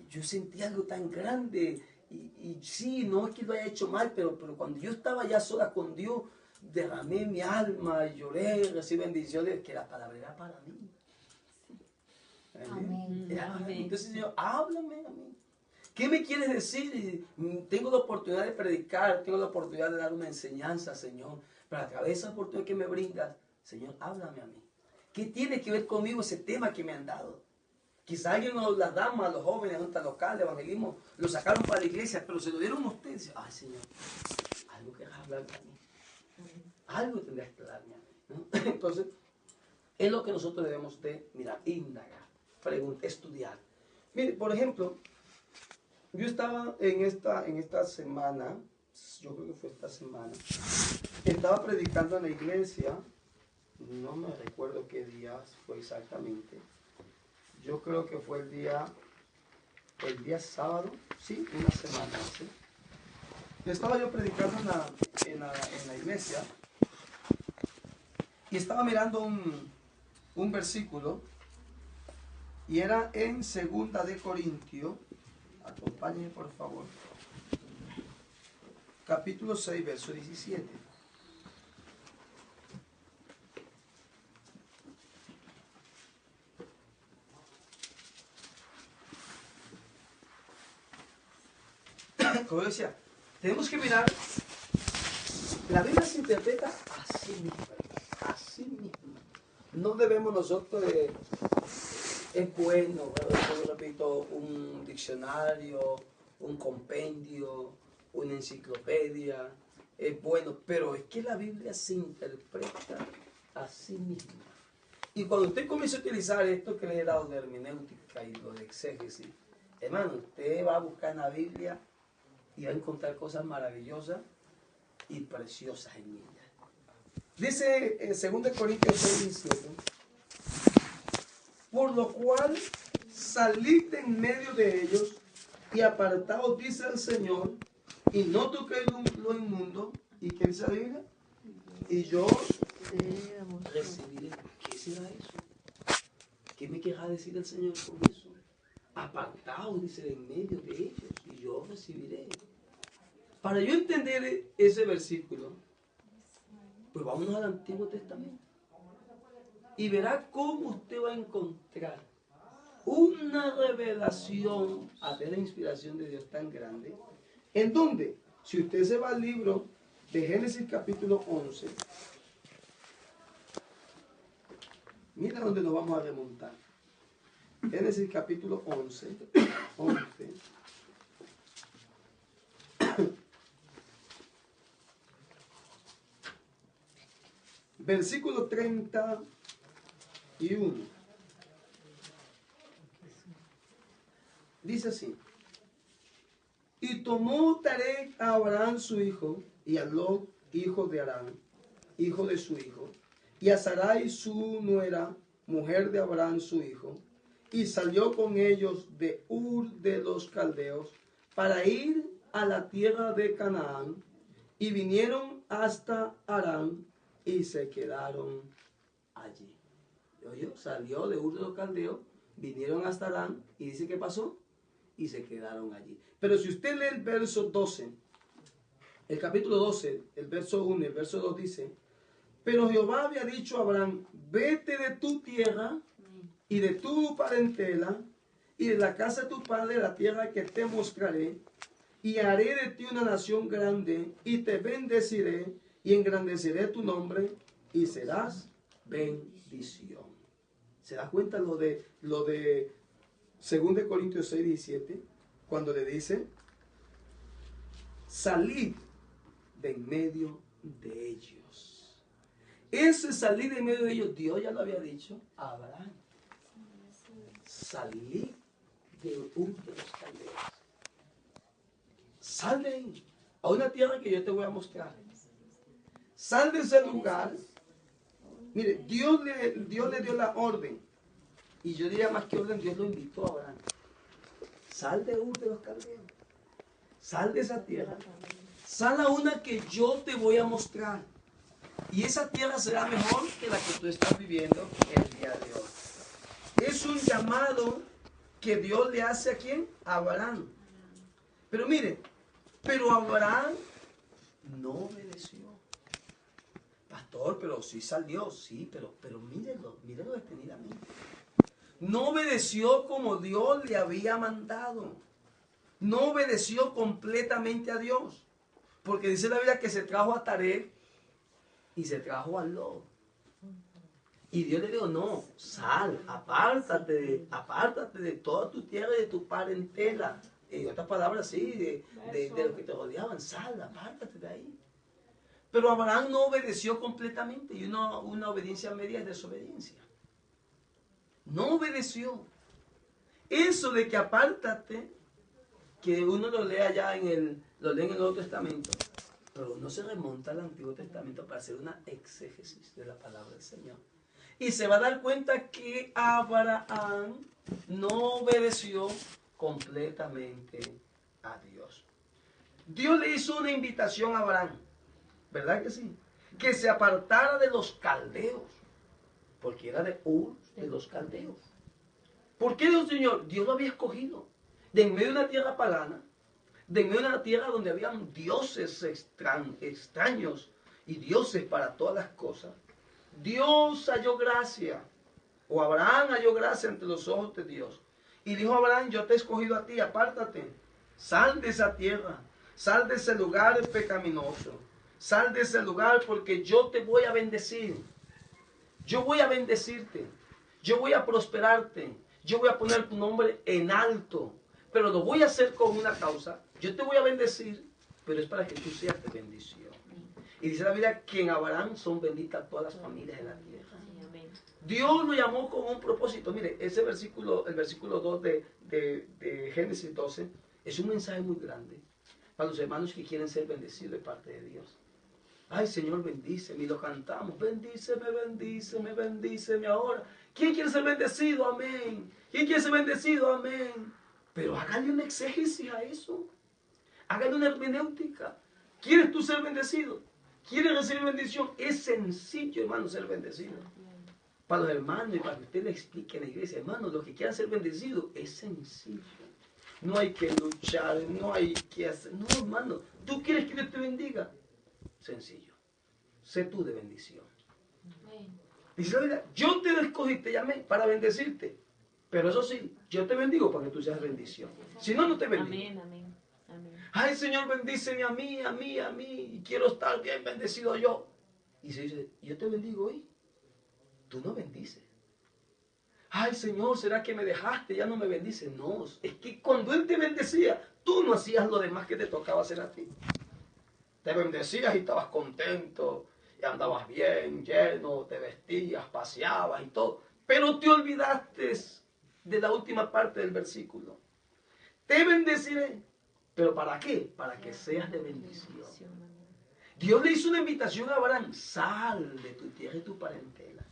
yo sentí algo tan grande. Y sí, no es que lo haya hecho mal, pero cuando yo estaba ya sola con Dios, derramé mi alma, lloré, recibí bendiciones, que la palabra era para mí. Amén. Amén. Entonces, Señor, háblame a mí. ¿Qué me quieres decir? Tengo la oportunidad de predicar, tengo la oportunidad de dar una enseñanza, Señor. Pero a través de esa oportunidad que me brindas, Señor, háblame a mí. ¿Qué tiene que ver conmigo ese tema que me han dado? Quizá alguien, las damas, los jóvenes, junta local, de evangelismo, lo sacaron para la iglesia, pero se lo dieron a ustedes. Ay, Señor, algo querrás hablarme a mí. Algo tendrás que hablarme a mí, ¿no? Entonces, es lo que nosotros debemos de, indagar, preguntar, estudiar. Mire, por ejemplo, yo estaba en esta semana, yo creo que fue esta semana, estaba predicando en la iglesia, no me recuerdo qué día fue exactamente, yo creo que fue el día sábado, sí, una semana, ¿sí? Estaba yo predicando en la iglesia y estaba mirando un versículo y era en 2 de Corintios. Acompáñenme, por favor. Capítulo 6, verso 17. Como yo decía, tenemos que mirar, la Biblia se interpreta así misma, así misma. No debemos nosotros es bueno, yo repito, un diccionario, un compendio, una enciclopedia, es bueno, pero es que la Biblia se interpreta a sí misma. Y cuando usted comienza a utilizar esto que le he dado de hermenéutica y lo de exégesis, hermano, usted va a buscar en la Biblia y va a encontrar cosas maravillosas y preciosas en ella. Dice en 2 Corintios 6:17, por lo cual salid en medio de ellos y apartaos, dice el Señor, y no toquéis lo inmundo. ¿Y qué dice la Biblia? Y yo recibiré. ¿Qué será eso? ¿Qué me querrá decir el Señor con eso? Apartaos, dice, en medio de ellos, y yo recibiré. Para yo entender ese versículo, pues vámonos al Antiguo Testamento. Y verá cómo usted va a encontrar una revelación a través de la inspiración de Dios tan grande, en donde, si usted se va al libro de Génesis capítulo 11, mira dónde nos vamos a remontar. Génesis capítulo 11. versículo 31. Dice así. Y tomó Taré a Abraham su hijo, y a Lot, hijo de Harán, hijo de su hijo, y a Sarai su nuera, mujer de Abraham su hijo, y salió con ellos de Ur de los Caldeos para ir a la tierra de Canaán, y vinieron hasta Harán y se quedaron allí. Oye, salió de Ur de los Caldeos, vinieron hasta Harán, y dice ¿qué pasó? Y se quedaron allí. Pero si usted lee el verso 12, el capítulo 12, el verso 1 y el verso 2 dice, pero Jehová había dicho a Abraham, vete de tu tierra y de tu parentela y de la casa de tu padre, la tierra que te mostraré, y haré de ti una nación grande, y te bendeciré, y engrandeceré tu nombre, y serás bendición. ¿Se da cuenta lo de 2 Corintios 6, 17? Cuando le dice, salid de en medio de ellos. Ese salir de en medio de ellos, Dios ya lo había dicho a Abraham. Salid de Ur de los Caldeos. Sal de ahí, a una tierra que yo te voy a mostrar. Sal de ese lugar. Mire, Dios le dio la orden. Y yo diría más que orden, Dios lo invitó a Abraham. Sal de Ur de los Caldeos. Sal de esa tierra. Sal a una que yo te voy a mostrar. Y esa tierra será mejor que la que tú estás viviendo el día de hoy. Es un llamado que Dios le hace a ¿quién? A Abraham. Pero mire, pero Abraham no obedeció. Pastor, pero sí salió, sí, pero mírenlo detenidamente. No obedeció como Dios le había mandado. No obedeció completamente a Dios. Porque dice la Biblia que se trajo a Taré y se trajo a Lot. Y Dios le dijo, no, sal, apártate de toda tu tierra y de tu parentela. En otras palabras, sí, de lo que te rodeaban, sal, apártate de ahí. Pero Abraham no obedeció completamente, y una obediencia media es desobediencia. No obedeció. Eso de que apártate, que uno lo lee allá lo lee en el Nuevo Testamento, pero uno se remonta al Antiguo Testamento para hacer una exégesis de la palabra del Señor. Y se va a dar cuenta que Abraham no obedeció completamente a Dios. Dios le hizo una invitación a Abraham, ¿verdad que sí? Que se apartara de los caldeos, porque era de Ur de los Caldeos. ¿Por qué Dios, Señor? Dios lo había escogido de en medio de una tierra pagana, de en medio de una tierra donde habían dioses extraños y dioses para todas las cosas. Dios halló gracia, o Abraham halló gracia ante los ojos de Dios. Y dijo a Abraham, yo te he escogido a ti, apártate, sal de esa tierra, sal de ese lugar pecaminoso, sal de ese lugar porque yo te voy a bendecir. Yo voy a bendecirte, yo voy a prosperarte, yo voy a poner tu nombre en alto, pero lo voy a hacer con una causa. Yo te voy a bendecir, pero es para que tú seas de bendición. Y dice la Biblia que en Abraham son benditas todas las familias de la tierra. Dios lo llamó con un propósito. Mire, ese versículo, el versículo 2 de Génesis 12, es un mensaje muy grande para los hermanos que quieren ser bendecidos de parte de Dios. Ay, Señor, bendíceme, y lo cantamos. Bendíceme, bendíceme, bendíceme ahora. ¿Quién quiere ser bendecido? Amén. ¿Quién quiere ser bendecido? Amén. Pero hágale una exégesis a eso. Hágale una hermenéutica. ¿Quieres tú ser bendecido? ¿Quieres recibir bendición? Es sencillo, hermano, ser bendecido. Para los hermanos y para que usted le explique en la iglesia, hermanos, los que quieran ser bendecidos, es sencillo. No hay que luchar, no hay que hacer. No, hermano, ¿tú quieres que Dios te bendiga? Sencillo. Sé tú de bendición. Dice la Biblia, yo te escogí, te llamé para bendecirte. Pero eso sí, yo te bendigo para que tú seas bendición. Si no, no te bendigo. Amén, amén, amén. Ay, Señor, bendíceme a mí. Y quiero estar bien bendecido yo. Y se dice, yo te bendigo hoy. Tú no bendices. Ay, Señor, ¿será que me dejaste? Ya no me bendices. No, es que cuando Él te bendecía, tú no hacías lo demás que te tocaba hacer a ti. Te bendecías y estabas contento. te andabas bien, lleno, te vestías, paseabas y todo. Pero te olvidaste de la última parte del versículo. Te bendeciré. ¿Pero para qué? Para que seas de bendición. Dios le hizo una invitación a Abraham. Sal de tu tierra y tu parentela.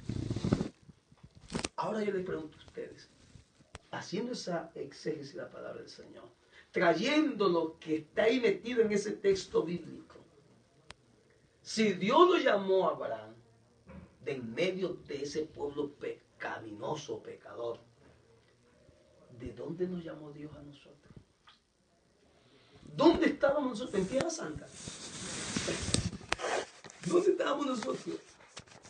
Ahora yo les pregunto a ustedes, haciendo esa exégesis de la palabra del Señor, trayendo lo que está ahí metido en ese texto bíblico, si Dios lo llamó a Abraham de en medio de ese pueblo pecaminoso, pecador, ¿de dónde nos llamó Dios a nosotros? ¿Dónde estábamos nosotros? ¿En Tierra Santa? ¿Dónde estábamos nosotros?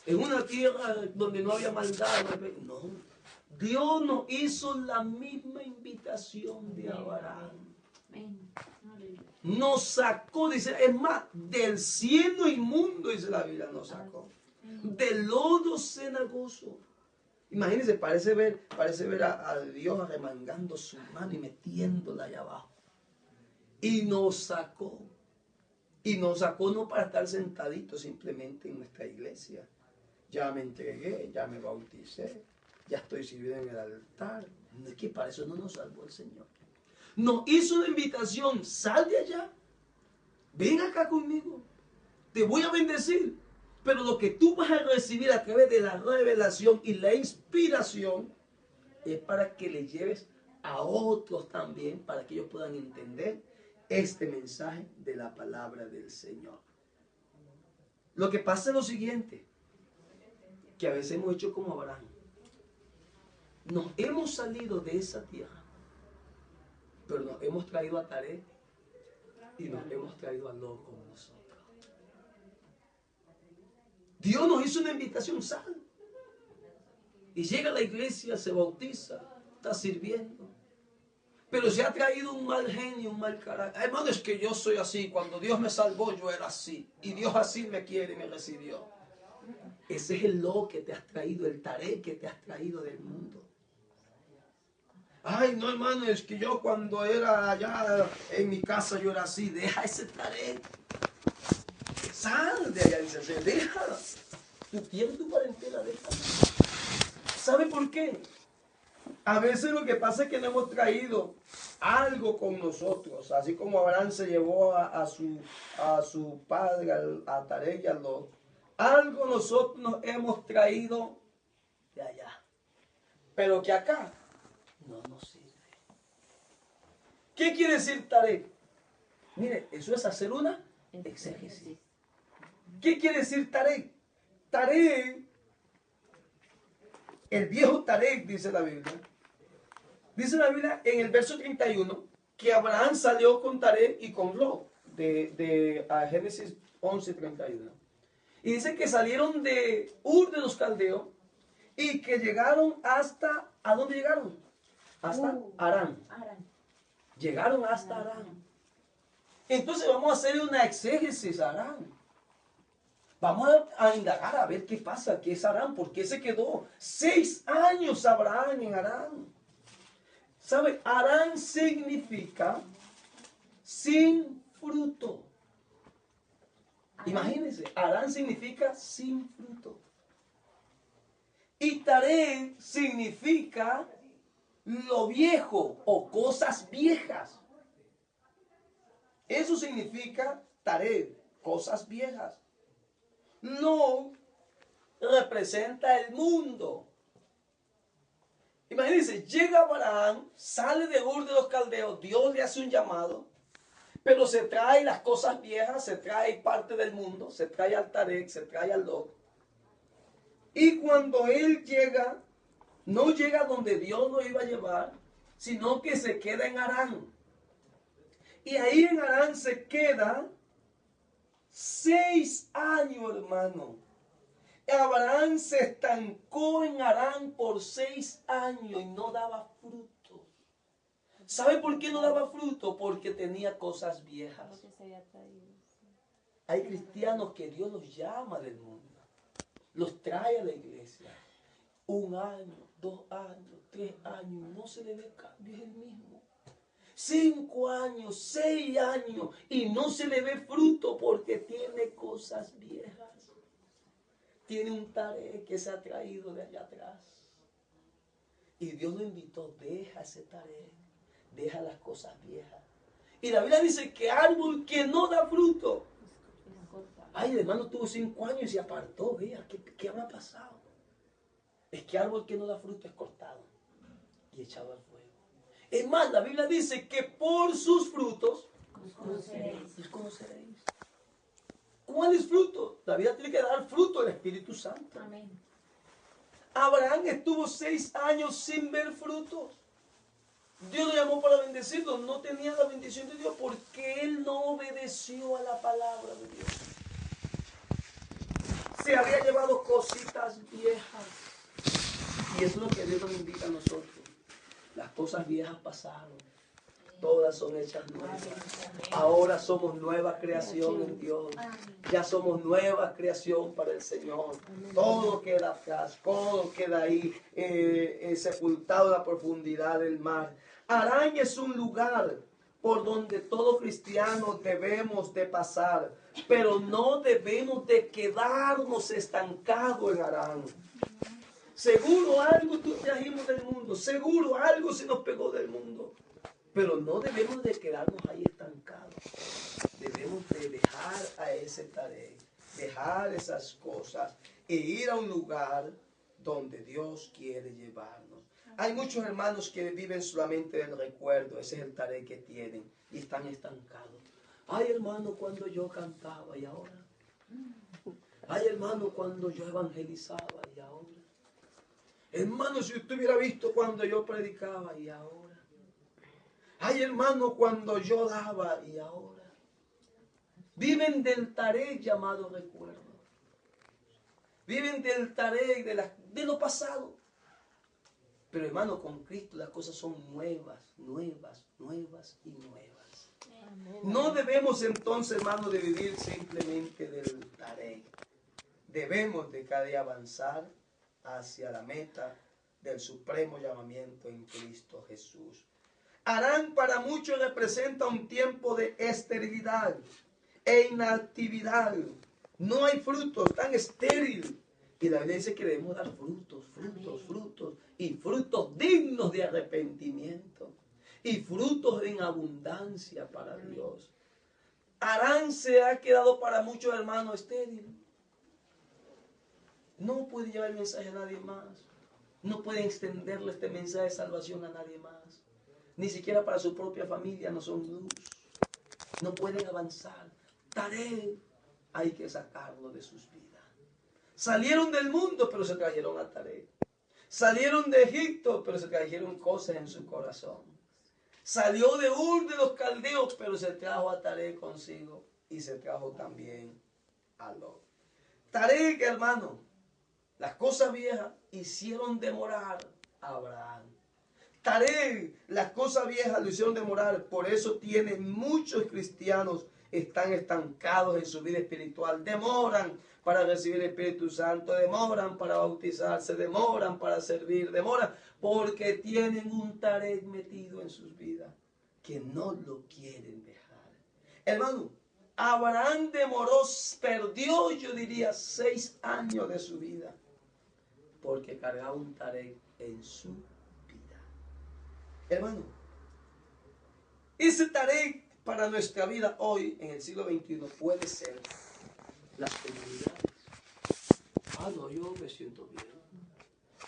¿En una tierra donde no había maldad? No. Dios nos hizo la misma invitación de Abraham. Nos sacó, dice, es más, del cielo inmundo, dice la Biblia, nos sacó. Del lodo cenagoso. Imagínense, parece ver a Dios arremangando su mano y metiéndola allá abajo. Y nos sacó. Y nos sacó no para estar sentaditos simplemente en nuestra iglesia. Ya me entregué, ya me bauticé, ya estoy sirviendo en el altar. No es que para eso no nos salvó el Señor. Nos hizo una invitación, sal de allá, ven acá conmigo, te voy a bendecir. Pero lo que tú vas a recibir a través de la revelación y la inspiración es para que le lleves a otros también, para que ellos puedan entender este mensaje de la palabra del Señor. Lo que pasa es lo siguiente, que a veces hemos hecho como Abraham. Nos hemos salido de esa tierra, pero nos hemos traído a Taré y nos hemos traído a Lot con nosotros. Dios nos hizo una invitación, sal. Y llega a la iglesia, se bautiza, está sirviendo. Pero se ha traído un mal genio, un mal carácter. Hermano, es que yo soy así. Cuando Dios me salvó, yo era así. Y Dios así me quiere y me recibió. Ese es el lo que te has traído, el taré que te has traído del mundo. Ay, no, hermano, es que yo cuando era allá en mi casa yo era así. Deja ese taré. Sal de allá, dice, deja. Tu tierra y tu parentela, deja. ¿Sabe por qué? A veces lo que pasa es que no hemos traído algo con nosotros, así como Abraham se llevó a su padre, a Taré y a Lot. Algo nosotros nos hemos traído de allá, pero que acá no nos sirve. ¿Qué quiere decir Taré? Mire, eso es hacer una exégesis. ¿Qué quiere decir Taré? Taré, el viejo Taré, dice la Biblia. Dice la Biblia en el verso 31 que Abraham salió con Taré y con Lot, de Génesis 11:31. Y dice que salieron de Ur de los Caldeos y que llegaron hasta, ¿a dónde llegaron? Hasta Harán. Llegaron hasta Harán. Entonces vamos a hacer una exégesis a Harán. Vamos a indagar a ver qué pasa, qué es Harán, por qué se quedó 6 años Abraham en Harán. ¿Sabe? Harán significa sin fruto. Imagínense, Harán significa sin fruto. Y Taré significa lo viejo o cosas viejas. Eso significa Taré, cosas viejas. Lo representa el mundo. Imagínense, llega Abraham, sale de Ur de los Caldeos, Dios le hace un llamado, pero se trae las cosas viejas, se trae parte del mundo, se trae al Tarek, se trae al Lot. Y cuando él llega, no llega donde Dios lo iba a llevar, sino que se queda en Harán. Y ahí en Harán se queda 6 años, hermano. Abraham se estancó en Harán por 6 años y no daba fruto. ¿Sabe por qué no daba fruto? Porque tenía cosas viejas. Hay cristianos que Dios los llama del mundo, los trae a la iglesia. 1 año, 2 años, 3 años, no se le ve cambio, es el mismo. 5 años, 6 años y no se le ve fruto porque tiene cosas viejas. tiene un Tarek que se ha traído de allá atrás. Y Dios lo invitó, deja ese Tarek, deja las cosas viejas. Y la Biblia dice que árbol que no da fruto. Ay, el hermano tuvo 5 años y se apartó, vea, ¿qué habrá pasado? Es que árbol que no da fruto es cortado y echado al fuego. Es más, la Biblia dice que por sus frutos los conoceréis. ¿Cuáles frutos? La vida tiene que dar fruto del Espíritu Santo. Amén. Abraham estuvo 6 años sin ver frutos. Dios lo llamó para bendecirlo. No tenía la bendición de Dios porque él no obedeció a la palabra de Dios. Se había llevado cositas viejas. Y eso es lo que Dios nos invita a nosotros. Las cosas viejas pasaron. Todas son hechas nuevas. Ahora somos nueva creación en Dios. Ya somos nueva creación para el Señor. Todo queda atrás, todo queda ahí sepultado en la profundidad del mar. Harán es un lugar por donde todo cristiano debemos de pasar, pero no debemos de quedarnos estancados en Harán. Seguro algo trajimos del mundo, seguro algo se nos pegó del mundo. Pero no debemos de quedarnos ahí estancados. Debemos de dejar a ese Tarek, dejar esas cosas e ir a un lugar donde Dios quiere llevarnos. Hay muchos hermanos que viven solamente del recuerdo, ese es el Tarek que tienen y están estancados. Ay, hermano, cuando yo cantaba y ahora. Ay, hermano, cuando yo evangelizaba y ahora. Hermano, si usted hubiera visto cuando yo predicaba y ahora. Ay, hermano, cuando yo daba y ahora. Viven del Tarek llamado recuerdo. Viven del Tarek de lo pasado. Pero hermano, con Cristo las cosas son nuevas, nuevas, nuevas y nuevas. No debemos entonces, hermano, de vivir simplemente del Tarek. Debemos de cada día avanzar hacia la meta del supremo llamamiento en Cristo Jesús. Harán para muchos representa un tiempo de esterilidad e inactividad. No hay frutos, tan estéril. Y la Biblia dice que debemos dar frutos, frutos, frutos. Y frutos dignos de arrepentimiento. Y frutos en abundancia para Dios. Harán se ha quedado para muchos hermanos estéril. No puede llevar el mensaje a nadie más. No puede extenderle este mensaje de salvación a nadie más. Ni siquiera para su propia familia no son luz. No pueden avanzar. Tarek hay que sacarlo de sus vidas. Salieron del mundo, pero se trajeron a Tarek. Salieron de Egipto, pero se trajeron cosas en su corazón. Salió de Ur de los caldeos, pero se trajo a Tarek consigo. Y se trajo también a Lot. Tarek, hermano, las cosas viejas hicieron demorar a Abraham. Tarek, las cosas viejas lo hicieron demorar. Por eso tienen muchos cristianos están estancados en su vida espiritual. Demoran para recibir el Espíritu Santo, demoran para bautizarse, demoran para servir, demoran porque tienen un Tarek metido en sus vidas que no lo quieren dejar. Hermano, Abraham perdió, yo diría, 6 años de su vida porque cargaba un Tarek en su vida. Hermano, ese Tarek para nuestra vida hoy, en el siglo XXI, puede ser las comunidades. Ah, no, yo me siento bien.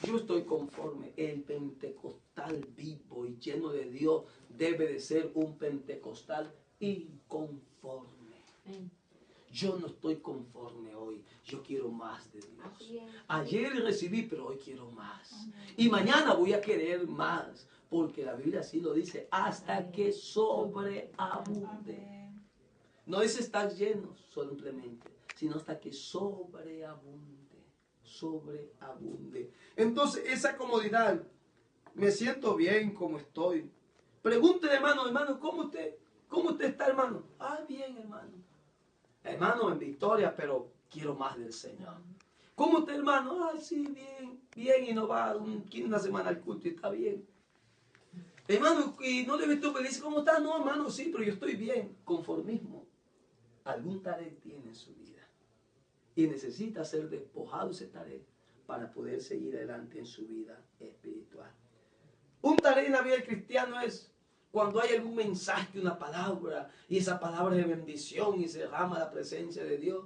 Yo estoy conforme. El pentecostal vivo y lleno de Dios debe de ser un pentecostal inconforme. Yo no estoy conforme hoy. Yo quiero más de Dios. Ayer recibí, pero hoy quiero más. Y mañana voy a querer más. Porque la Biblia así lo dice. Hasta que sobreabunde. No dice estar llenos simplemente. Sino hasta que sobreabunde. Sobreabunde. Entonces esa comodidad. Me siento bien como estoy. Pregúntele, hermano, ¿cómo usted está, hermano? Ah, bien, hermano. Hermano, en victoria, pero quiero más del Señor. ¿Cómo está, hermano? Ah, sí, bien, bien, y no va una semana al culto y está bien. Hermano, y no le tú, pero dice, ¿cómo está? No, hermano, sí, pero yo estoy bien. Conformismo. Algún Tarek tiene en su vida. y necesita ser despojado ese Tarek para poder seguir adelante en su vida espiritual. Un Tarek en la vida del cristiano es cuando hay algún mensaje, una palabra, y esa palabra de bendición y se derrama la presencia de Dios.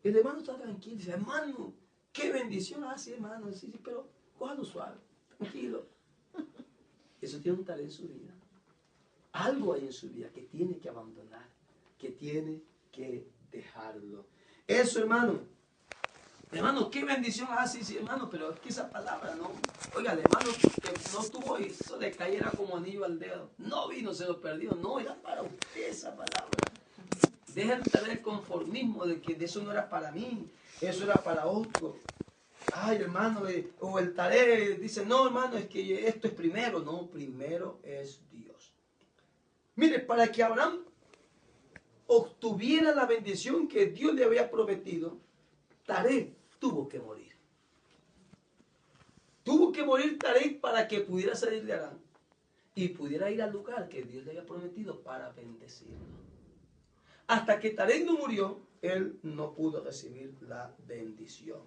El hermano está tranquilo, dice, hermano, qué bendición hace, hermano. Sí, sí, pero cójalo suave, tranquilo. Eso tiene un Tarek en su vida. Algo hay en su vida que tiene que abandonar, que tiene que dejarlo. Eso, hermano. Hermano, qué bendición hace, sí, hermano, pero es que esa palabra no. Oiga, el hermano que no tuvo eso de caer era como anillo al dedo. No vino, se lo perdió. No, era para usted esa palabra. Dejen de tener el conformismo de que eso no era para mí, eso era para otro. Ay, hermano, o el Tarek dice, no, hermano, es que esto es primero. No, primero es Dios. Mire, para que Abraham obtuviera la bendición que Dios le había prometido, Tarek tuvo que morir. Tuvo que morir Tarek para que pudiera salir de Harán y pudiera ir al lugar que Dios le había prometido para bendecirlo. Hasta que Tarek no murió, él no pudo recibir la bendición.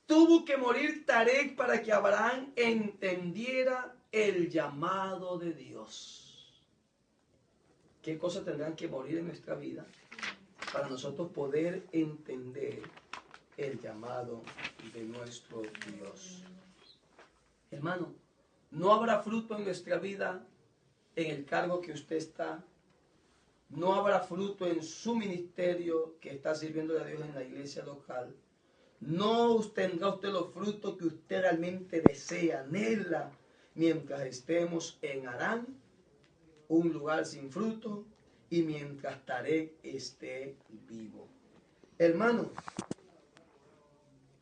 Tuvo que morir Tarek para que Abraham entendiera el llamado de Dios. ¿Qué cosas tendrán que morir en nuestra vida para nosotros poder entender el llamado de nuestro Dios? Hermano, no habrá fruto en nuestra vida en el cargo que usted está. No habrá fruto en su ministerio que está sirviendo a Dios en la iglesia local. No tendrá usted los frutos que usted realmente desea, anhela, mientras estemos en Harán, un lugar sin fruto, y mientras Tarek esté vivo. Hermano,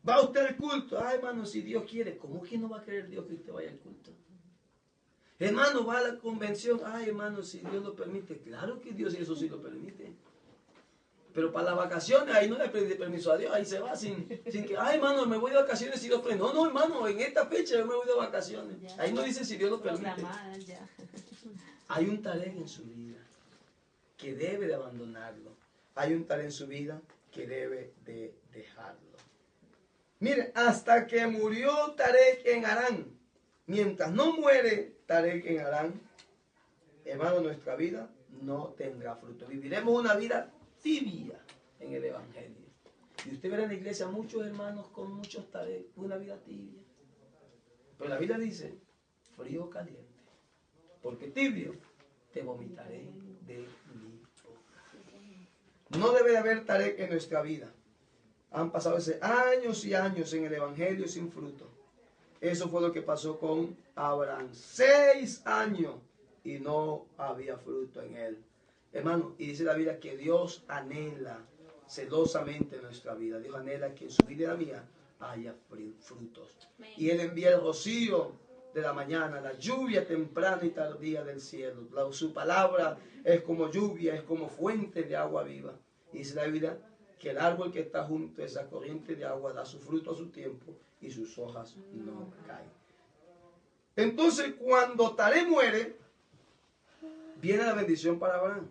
¿va usted al culto? Ay, hermano, si Dios quiere. ¿Cómo que no va a querer Dios que usted vaya al culto? Hermano, va a la convención. Ay, hermano, si Dios lo permite. Claro que Dios eso sí lo permite. Pero para las vacaciones, ahí no le pide permiso a Dios. Ahí se va sin que, ay, hermano, me voy de vacaciones si Dios permite. No, no, hermano, en esta fecha yo me voy de vacaciones. Ahí no dice si Dios lo permite. Hay un Tarek en su vida que debe de abandonarlo. Hay un Tarek en su vida que debe de dejarlo. Mire, hasta que murió Tarek en Harán, mientras no muere Tarek en Harán, hermano, nuestra vida no tendrá fruto. Viviremos una vida tibia en el Evangelio. Y usted verá en la iglesia muchos hermanos con muchos Tarek, una vida tibia. Pero la Biblia dice, frío o caliente, porque tibio te vomitaré de mi boca. No debe de haber Tarek en nuestra vida. Han pasado años y años en el Evangelio sin fruto. Eso fue lo que pasó con Abraham. 6 años y no había fruto en él. Hermano, y dice la Biblia que Dios anhela celosamente en nuestra vida. Dios anhela que en su vida y la mía haya frutos. Y Él envía el rocío de la mañana, la lluvia temprana y tardía del cielo. Su palabra es como lluvia, es como fuente de agua viva. Y dice la Biblia que el árbol que está junto a esa corriente de agua da su fruto a su tiempo y sus hojas no caen. Entonces, cuando Tarek muere, viene la bendición para Abraham.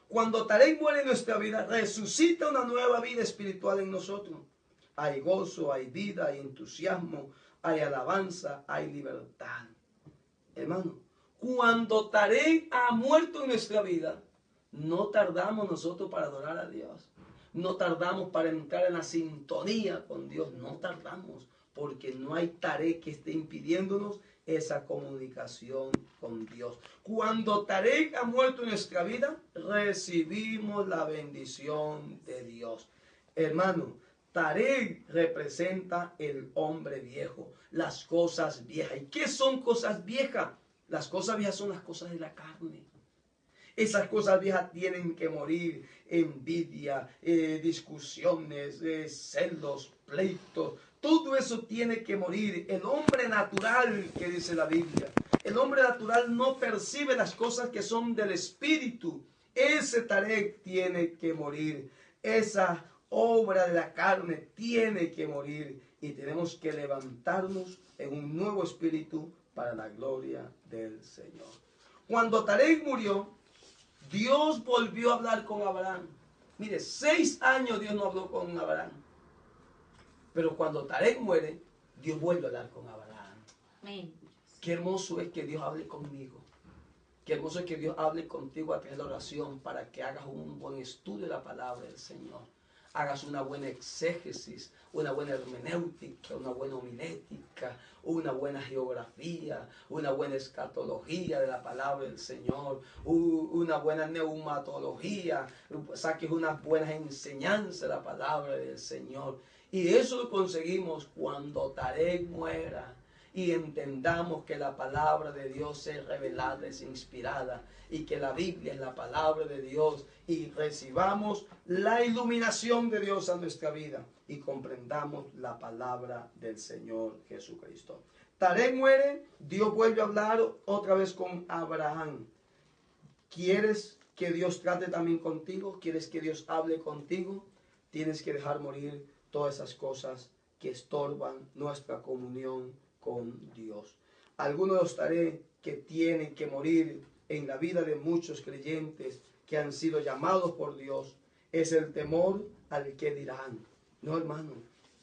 Cuando Tarek muere en nuestra vida, resucita una nueva vida espiritual en nosotros. Hay gozo, hay vida, hay entusiasmo, hay alabanza, hay libertad. Hermano, cuando Tarek ha muerto en nuestra vida, no tardamos nosotros para adorar a Dios. No tardamos para entrar en la sintonía con Dios. No tardamos, porque no hay Tarek que esté impidiéndonos esa comunicación con Dios. Cuando Tarek ha muerto en nuestra vida, recibimos la bendición de Dios. Hermano, Tarek representa el hombre viejo, las cosas viejas. ¿Y qué son cosas viejas? Las cosas viejas son las cosas de la carne. Esas cosas viejas tienen que morir. Envidia, discusiones, celos, pleitos. Todo eso tiene que morir. El hombre natural, que dice la Biblia, el hombre natural no percibe las cosas que son del espíritu. Ese Tarek tiene que morir. Esa obra de la carne tiene que morir. Y tenemos que levantarnos en un nuevo espíritu para la gloria del Señor. Cuando Tarek murió, Dios volvió a hablar con Abraham. Mire, 6 años Dios no habló con Abraham. Pero cuando Taré muere, Dios vuelve a hablar con Abraham. Amén. Qué hermoso es que Dios hable conmigo. Qué hermoso es que Dios hable contigo a través de la oración para que hagas un buen estudio de la palabra del Señor. Hagas una buena exégesis, una buena hermenéutica, una buena homilética, una buena geografía, una buena escatología de la palabra del Señor, una buena neumatología, saques unas buenas enseñanzas de la palabra del Señor. Y eso lo conseguimos cuando Tarek muera y entendamos que la palabra de Dios es revelada, es inspirada, y que la Biblia es la palabra de Dios, y recibamos la iluminación de Dios a nuestra vida y comprendamos la palabra del Señor Jesucristo. Tarek muere, Dios vuelve a hablar otra vez con Abraham. ¿Quieres que Dios trate también contigo? ¿Quieres que Dios hable contigo? Tienes que dejar morir todas esas cosas que estorban nuestra comunión con Dios. Algunos de los tareas que tienen que morir en la vida de muchos creyentes que han sido llamados por Dios es el temor al que dirán. No, hermano,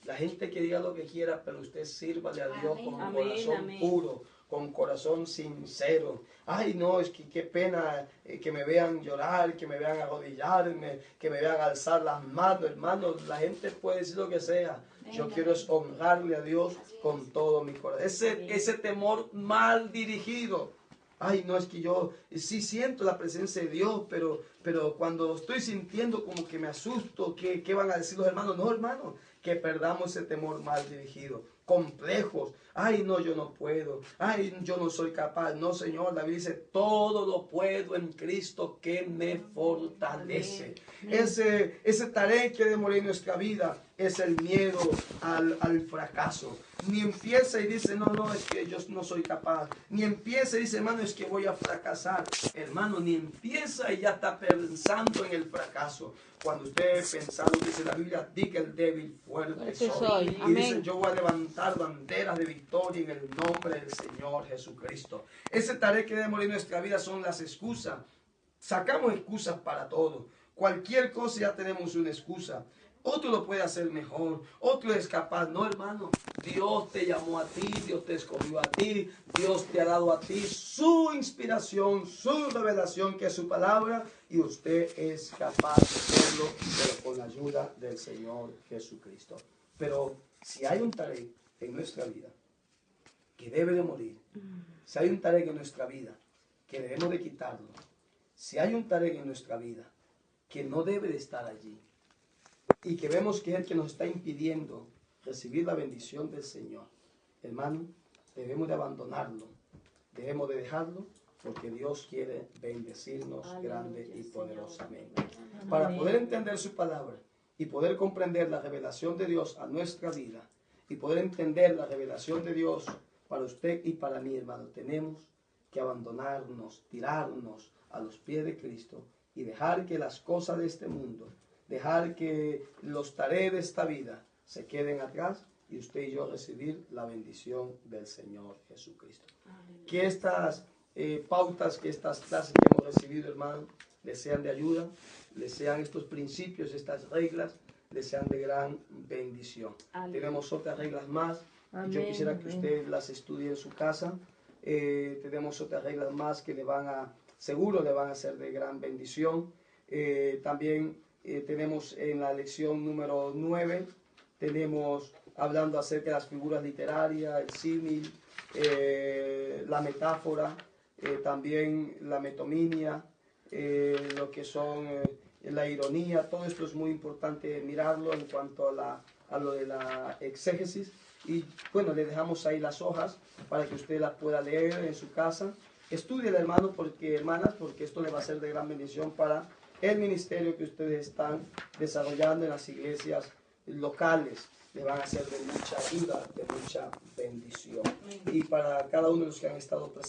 la gente que diga lo que quiera, pero usted sírvale a Dios con un corazón puro, con corazón sincero. Ay, no, es que qué pena que me vean llorar, que me vean arrodillarme, que me vean alzar las manos, hermano. La gente puede decir lo que sea. Yo quiero es honrarle a Dios con todo mi corazón. Ese temor mal dirigido. Ay, no, es que yo sí siento la presencia de Dios, pero cuando estoy sintiendo como que me asusto, ¿qué van a decir los hermanos? No, hermano, que perdamos ese temor mal dirigido. Complejos. Ay, no, yo no puedo. Ay, yo no soy capaz. No, Señor, David dice, todo lo puedo en Cristo que me fortalece. Ese tarea que debe morir en nuestra vida es el miedo al fracaso. Ni empieza y dice, no, es que yo no soy capaz. Ni empieza y dice, hermano, es que voy a fracasar. Hermano, ni empieza y ya está pensando en el fracaso. Cuando usted pensando, dice la Biblia, diga el débil, fuerte soy. Y Amén. dice, yo voy a levantar banderas de victoria en el nombre del Señor Jesucristo. Ese tarea que debe morir en nuestra vida son las excusas. Sacamos excusas para todo. Cualquier cosa ya tenemos una excusa. Otro lo puede hacer mejor, otro es capaz. No, hermano, Dios te llamó a ti, Dios te escogió a ti, Dios te ha dado a ti su inspiración, su revelación, que es su palabra, y usted es capaz de hacerlo, pero con la ayuda del Señor Jesucristo. Pero si hay un tarea en nuestra vida que debe de morir, si hay un tarea en nuestra vida que debemos de quitarlo, si hay un tarea en nuestra vida que no debe de estar allí, y que vemos que es el que nos está impidiendo recibir la bendición del Señor, hermano, debemos de abandonarlo, debemos de dejarlo, porque Dios quiere bendecirnos grande y poderosamente. Para poder entender su palabra y poder comprender la revelación de Dios a nuestra vida y poder entender la revelación de Dios para usted y para mí, hermano, tenemos que abandonarnos, tirarnos a los pies de Cristo y dejar que las cosas de este mundo, dejar que los tareas de esta vida se queden atrás y usted y yo recibir la bendición del Señor Jesucristo. Que estas pautas, que estas clases que hemos recibido, hermano, les sean de ayuda, les sean estos principios, estas reglas, les sean de gran bendición. Tenemos otras reglas más. Yo quisiera que usted las estudie en su casa. Tenemos otras reglas más que seguro le van a ser de gran bendición. También tenemos en la lección número 9, tenemos hablando acerca de las figuras literarias, el símil, la metáfora, también la metonimia, lo que son la ironía. Todo esto es muy importante mirarlo en cuanto a lo de la exégesis. Y bueno, le dejamos ahí las hojas para que usted las pueda leer en su casa. Estúdiela, hermano, hermanas, porque esto le va a ser de gran bendición para el ministerio que ustedes están desarrollando en las iglesias locales. Le van a ser de mucha ayuda, de mucha bendición. Y para cada uno de los que han estado presentes.